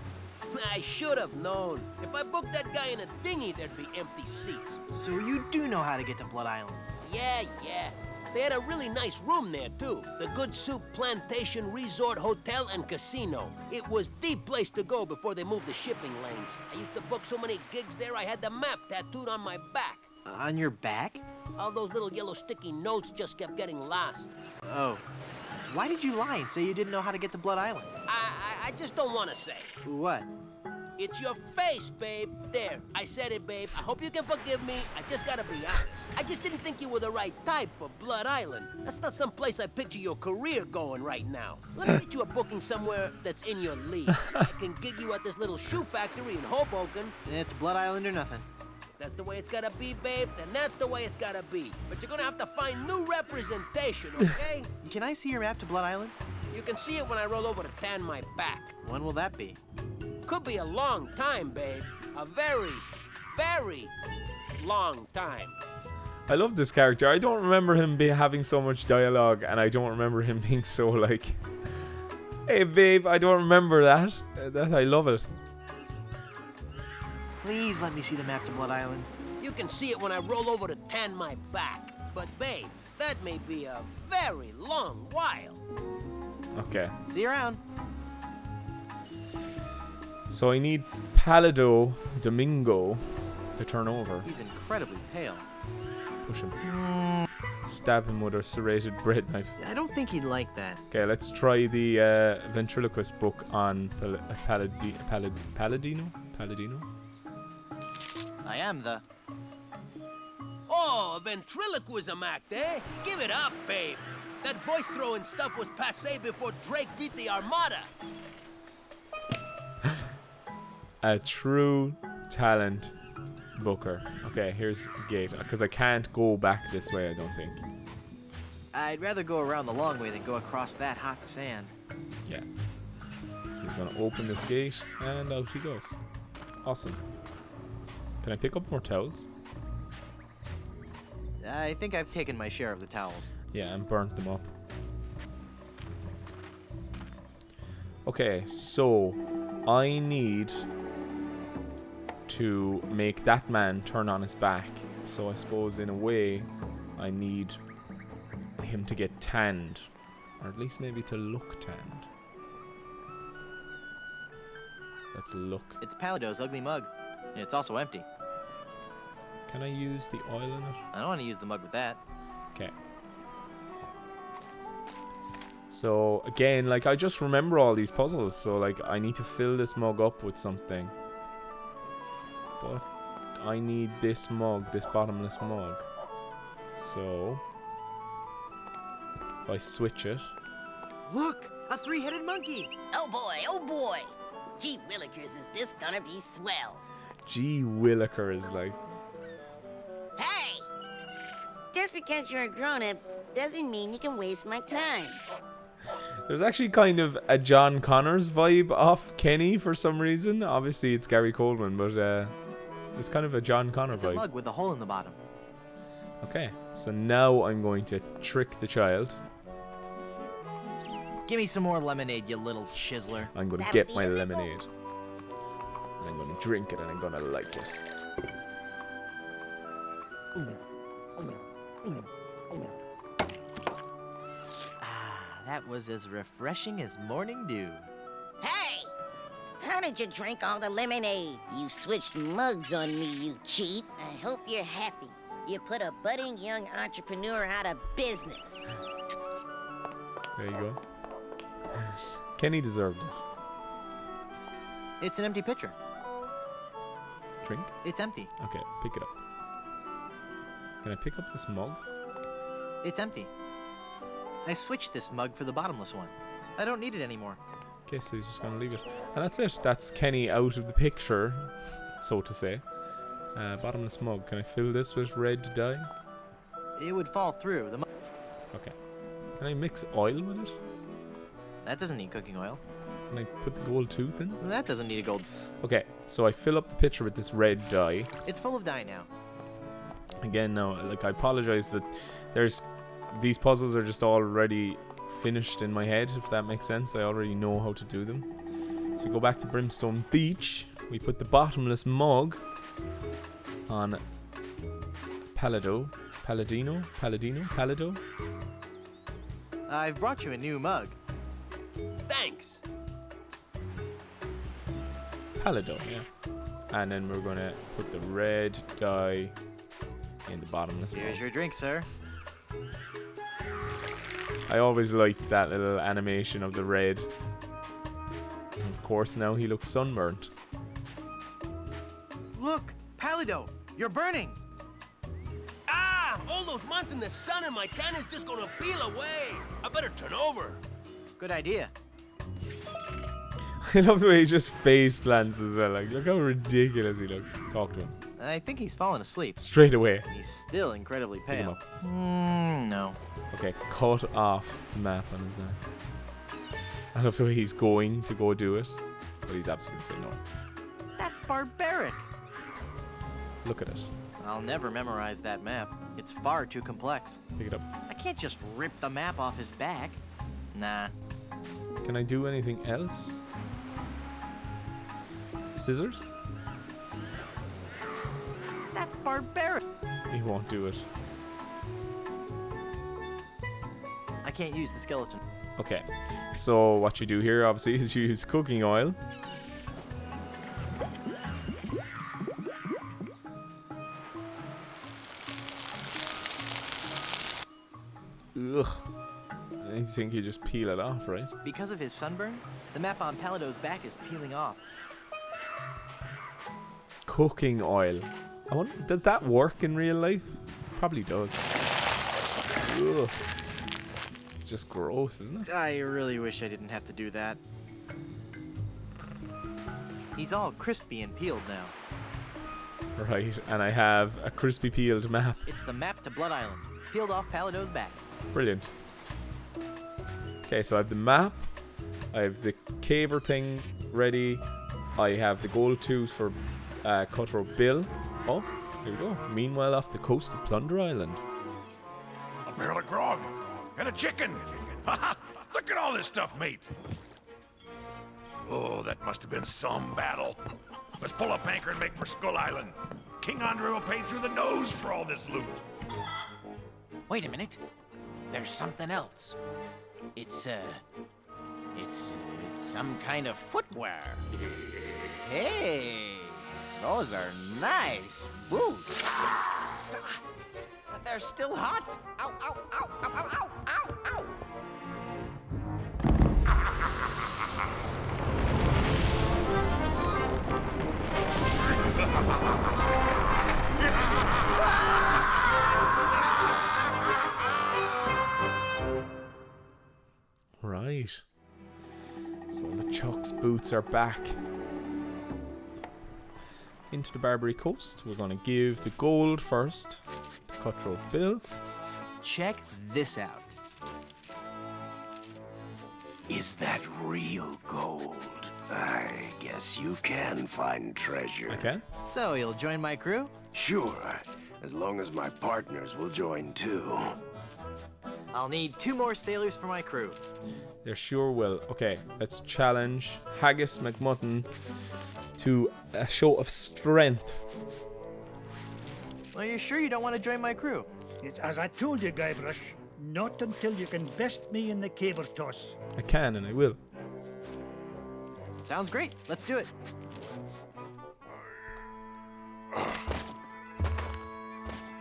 I should have known. If I booked that guy in a dinghy, there'd be empty seats. So you do know how to get to Blood Island. Yeah. They had a really nice room there, too. The Good Soup Plantation Resort Hotel and Casino. It was the place to go before they moved the shipping lanes. I used to book so many gigs there, I had the map tattooed on my back. On your back? All those little yellow sticky notes just kept getting lost. Oh. Why did you lie and say you didn't know how to get to Blood Island? I just don't want to say. What? It's your face, babe. There, I said it, babe. I hope you can forgive me. I just gotta be honest. I just didn't think you were the right type for Blood Island. That's not some place I picture your career going right now. Let me get you a booking somewhere that's in your league. I can gig you at this little shoe factory in Hoboken. It's Blood Island or nothing. If that's the way it's gotta be, babe, then that's the way it's gotta be. But you're gonna have to find new representation, okay? Can I see your map to Blood Island? You can see it when I roll over to tan my back. When will that be? Could be a long time, babe. A very, very long time. I love this character. I don't remember him having so much dialogue, and I don't remember him being so like, "Hey, babe," I don't remember that. I love it. Please let me see the map to Blood Island. You can see it when I roll over to tan my back. But, babe, that may be a very long while. Okay. See you around. So I need Pallado Domingo to turn over. He's incredibly pale. Push him. Stab him with a serrated bread knife. I don't think he'd like that. Okay, let's try the ventriloquist book on Paladino? I am the... Oh, a ventriloquism act, eh? Give it up, babe. That voice-throwing stuff was passé before Drake beat the Armada. A true talent booker. Okay, here's the gate. Because I can't go back this way, I don't think. I'd rather go around the long way than go across that hot sand. Yeah. So he's going to open this gate, and out he goes. Awesome. Can I pick up more towels? I think I've taken my share of the towels. Yeah, and burnt them up. Okay, so I need to make that man turn on his back. So I suppose in a way I need him to get tanned, or at least maybe to look tanned. Let's look. It's Pallado's ugly mug. And it's also empty. Can I use the oil in it? I don't want to use the mug with that. Okay. So again, like, I just remember all these puzzles, so like I need to fill this mug up with something. But I need this mug, this bottomless mug. So if I switch it. Look! A three-headed monkey! Oh boy, oh boy! Gee willikers, is this gonna be swell? Gee williker is like. Hey! Just because you're a grown-up doesn't mean you can waste my time. There's actually kind of a John Connors vibe off Kenny for some reason. Obviously it's Gary Coleman, but it's kind of a John Connor It's vibe. a mug with a hole in the bottom. Okay, so now I'm going to trick the child. Give me some more lemonade, you little chiseler. I'm going to That get would my be illegal. lemonade. And I'm going to drink it and I'm going to like it. That was as refreshing as morning dew. Hey! How did you drink all the lemonade? You switched mugs on me, you cheat. I hope you're happy. You put a budding young entrepreneur out of business. There you go. Kenny deserved it. It's an empty pitcher. Drink? It's empty. Okay, pick it up. Can I pick up this mug? It's empty. I switched this mug for the bottomless one. I don't need it anymore. Okay, so he's just going to leave it. And that's it. That's Kenny out of the picture, so to say. Bottomless mug. Can I fill this with red dye? It would fall through. The Okay. Can I mix oil with it? That doesn't need cooking oil. Can I put the gold tooth in? That doesn't need a gold. Okay, so I fill up the pitcher with this red dye. It's full of dye now. Again, now, like, I apologize that these puzzles are just already finished in my head, if that makes sense. I already know how to do them. So we go back to Brimstone Beach. We put the bottomless mug on Pallado. I've brought you a new mug. Thanks. Pallado, yeah. And then we're gonna put the red dye in the bottomless Here's bowl. your drink, sir. I always liked that little animation of the red. And of course, now he looks sunburnt. Look, Palido, you're burning. Ah! All those months in the sun and my tan is just gonna peel away. I better turn over. Good idea. I love the way he just face plants as well. Like, look how ridiculous he looks. Talk to him. I think he's fallen asleep. Straight away. He's still incredibly Pick him pale. up. No. Okay, cut off the map on his map. I love the way he's going to go do it, but he's absolutely going to say no. That's barbaric. Look at it. I'll never memorize that map. It's far too complex. Pick it up. I can't just rip the map off his back. Nah. Can I do anything else? Scissors? That's barbaric. He won't do it. I can't use the skeleton. Okay, so what you do here obviously is you use cooking oil. Ugh. I think you just peel it off, right? Because of his sunburn, the map on Palido's back is peeling off. Cooking oil. I wonder, does that work in real life? Probably does. Ugh. It's just gross, isn't it? I really wish I didn't have to do that. He's all crispy and peeled now. Right, and I have a crispy peeled map. It's the map to Blood Island, peeled off Palido's back. Brilliant. Okay, so I have the map. I have the caber thing ready. I have the gold tooth for Cutthroat Bill. Oh, here we go. Meanwhile, off the coast of Plunder Island. A barrel of grog and a chicken. Look at all this stuff, mate. Oh, that must have been some battle. Let's pull up anchor and make for Skull Island. King Andre will pay through the nose for all this loot. Wait a minute. There's something else. It's some kind of footwear. Hey, those are nice boots. But they're still hot. Ow, ow, ow, ow, ow, ow, ow, ow. Right. So the Chuck's boots are back. Into the Barbary Coast. We're going to give the gold first to Cutthroat Bill. Check this out. Is that real gold? I guess you can find treasure. Okay. So, you'll join my crew? Sure, as long as my partners will join too. I'll need 2 more sailors for my crew. There sure will. Okay, let's challenge Haggis McMutton to a show of strength. Well, you're sure you don't want to join my crew? It's as I told you, Guybrush, not until you can best me in the caber toss. I can and I will. Sounds great. Let's do it.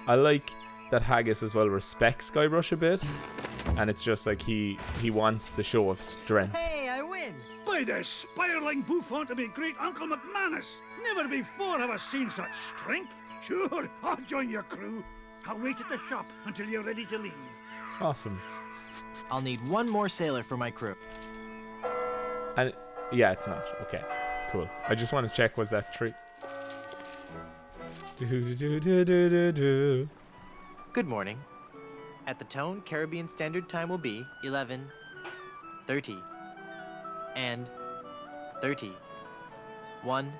I like that Haggis as well respects Guybrush a bit. And it's just like he wants the show of strength. Hey, I win! By the spiraling bouffant of me great Uncle McManus! Never before have I seen such strength. Sure, I'll join your crew. I'll wait at the shop until you're ready to leave. Awesome. I'll need 1 more sailor for my crew. And yeah, it's not. Okay, cool. I just want to check, was that trick? Good morning. At the tone, Caribbean Standard Time will be 11:30 and 31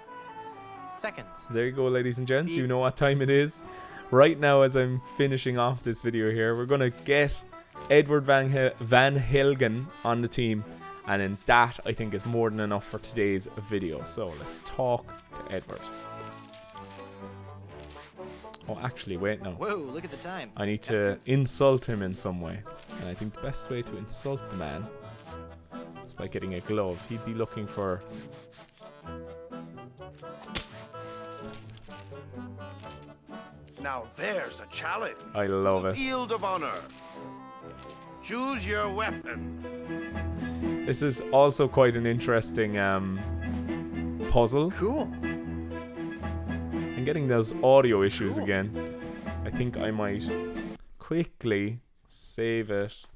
seconds. There you go, ladies and gents. You know what time it is. Right now, as I'm finishing off this video here, we're going to get Edward Van Helgen on the team. And then that, I think, is more than enough for today's video. So let's talk to Edward. Oh, actually, wait, no. Whoa, look at the time. I need to insult him in some way. And I think the best way to insult the man is by getting a glove. He'd be looking for... Now there's a challenge. I love it. Field of honor. Choose your weapon. This is also quite an interesting puzzle. Cool. I'm getting those audio issues again. I think I might quickly save it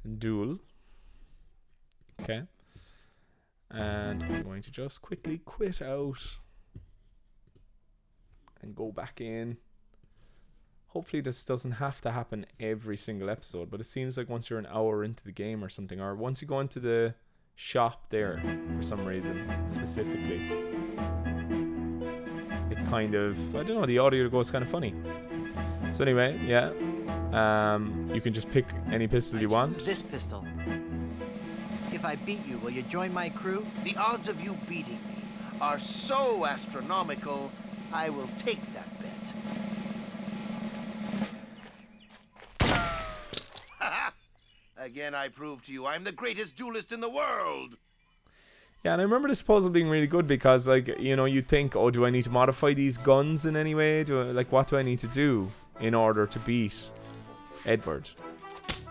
and duel. Okay. And I'm going to just quickly quit out and go back in. Hopefully this doesn't have to happen every single episode, but it seems like once you're an hour into the game or something, or once you go into the shop there for some reason specifically, it kind of, I don't know, the audio goes kind of funny. So anyway, yeah, you can just pick any pistol you want. This pistol. If I beat you, will you join my crew? The odds of you beating me are so astronomical, I will take that bet. Again, I prove to you I'm the greatest duelist in the world. Yeah, and I remember this puzzle being really good because, like, you know, you think, oh, do I need to modify these guns in any way? What do I need to do in order to beat Edward?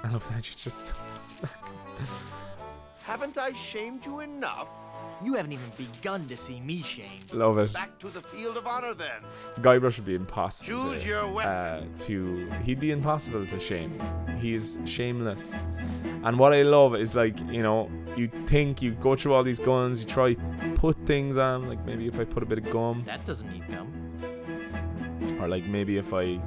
I love that you just smack him. Haven't I shamed you enough? You haven't even begun to see me shamed. Love it. Back to the field of honor then. Guybrush would be impossible. Choose your weapon. He'd be impossible to shame. He is shameless. And what I love is, like, you know, you think, you go through all these guns, you try put things on, like maybe if I put a bit of gum. That doesn't need gum. Or like maybe if I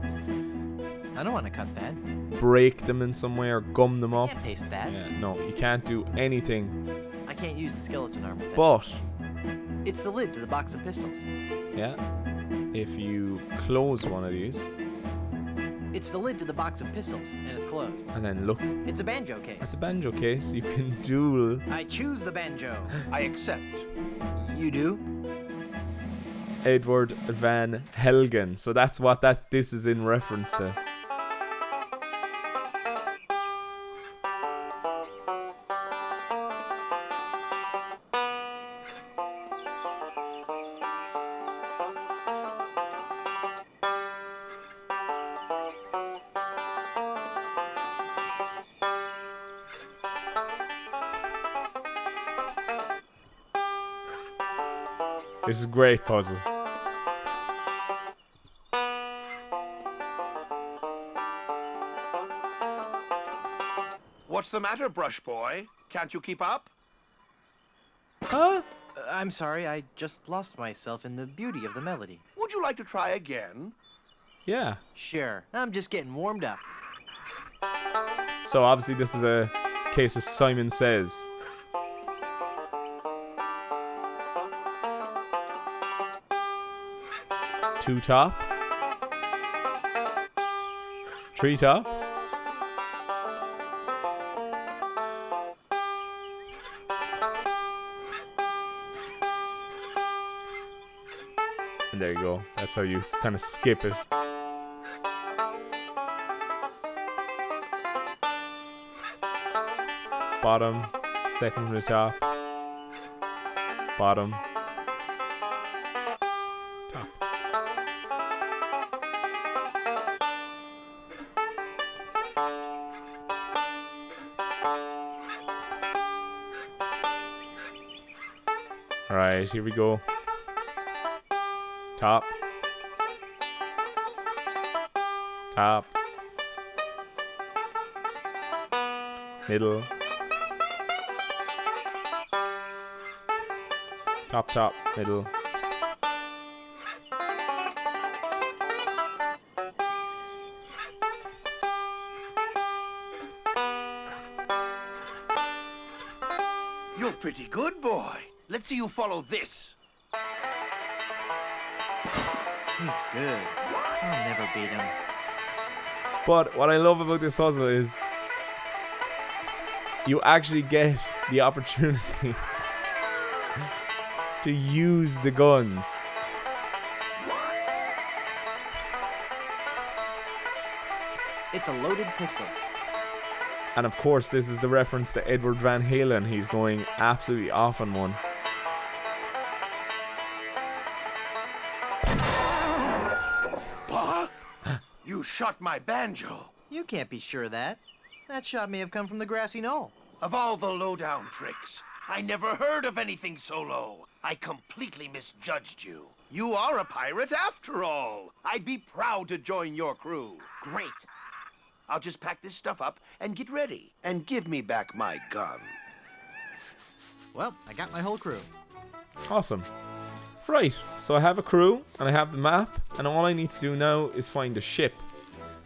don't want to cut that. break them in some way or gum them up. Can't paste that. Yeah, no, you can't do anything. I can't use the skeleton arm with that. But It's the lid to the box of pistols. yeah, if you close one of these It's the lid to the box of pistols, and it's closed. and then look It's a banjo case. at the banjo case, you can duel I choose the banjo. I accept. You do? Edward Van Helgen. So that's what this is in reference to. This is a great puzzle. What's the matter, Brush Boy? Can't you keep up? Huh? I'm sorry, I just lost myself in the beauty of the melody. Would you like to try again? Yeah. Sure, I'm just getting warmed up. So obviously this is a case of Simon Says. Two top. Three top. And there you go. That's how you kind of skip it. Bottom, second from the top. Bottom. Top. Alright, here we go. Top. Top. Middle. Top, top, middle. You're pretty good, boy. Let's see you follow this. He's good. I'll never beat him. But what I love about this puzzle is you actually get the opportunity to use the guns. It's a loaded pistol. And of course, this is the reference to Edward Van Halen. He's going absolutely off on one. You shot my banjo. You can't be sure of that. That shot may have come from the grassy knoll. Of all the lowdown tricks, I never heard of anything so low. I completely misjudged you. You are a pirate after all. I'd be proud to join your crew. Great. I'll just pack this stuff up and get ready. And give me back my gun. Well, I got my whole crew. Awesome. Right, so I have a crew and I have the map, and all I need to do now is find a ship.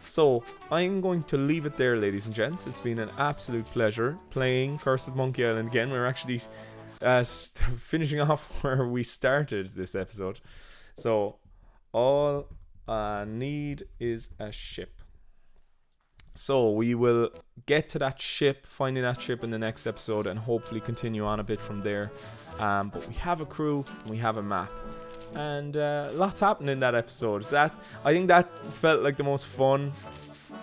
So I'm going to leave it there, ladies and gents. It's been an absolute pleasure playing Curse of Monkey Island again. We're actually finishing off where we started this episode. So all I need is a ship. So we will get to that ship, finding that ship in the next episode, and hopefully continue on a bit from there. But we have a crew and we have a map, and lots happened in that episode. I think that felt like the most fun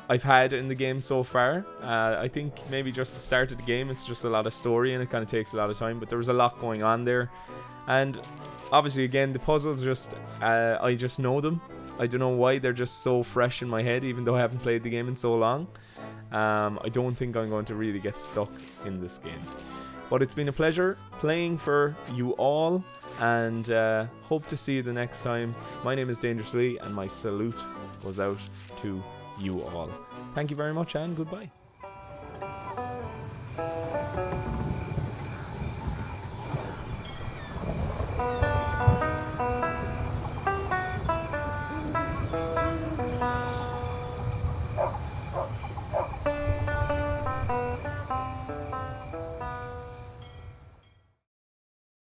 I've had in the game so far. I think maybe just the start of the game, it's just a lot of story and it kind of takes a lot of time, but there was a lot going on there. And obviously, again, the puzzles just I just know them. I don't know why they're just so fresh in my head, even though I haven't played the game in so long. I don't think I'm going to really get stuck in this game. But it's been a pleasure playing for you all, and hope to see you the next time. My name is Dangerously, and my salute goes out to you all. Thank you very much, and goodbye.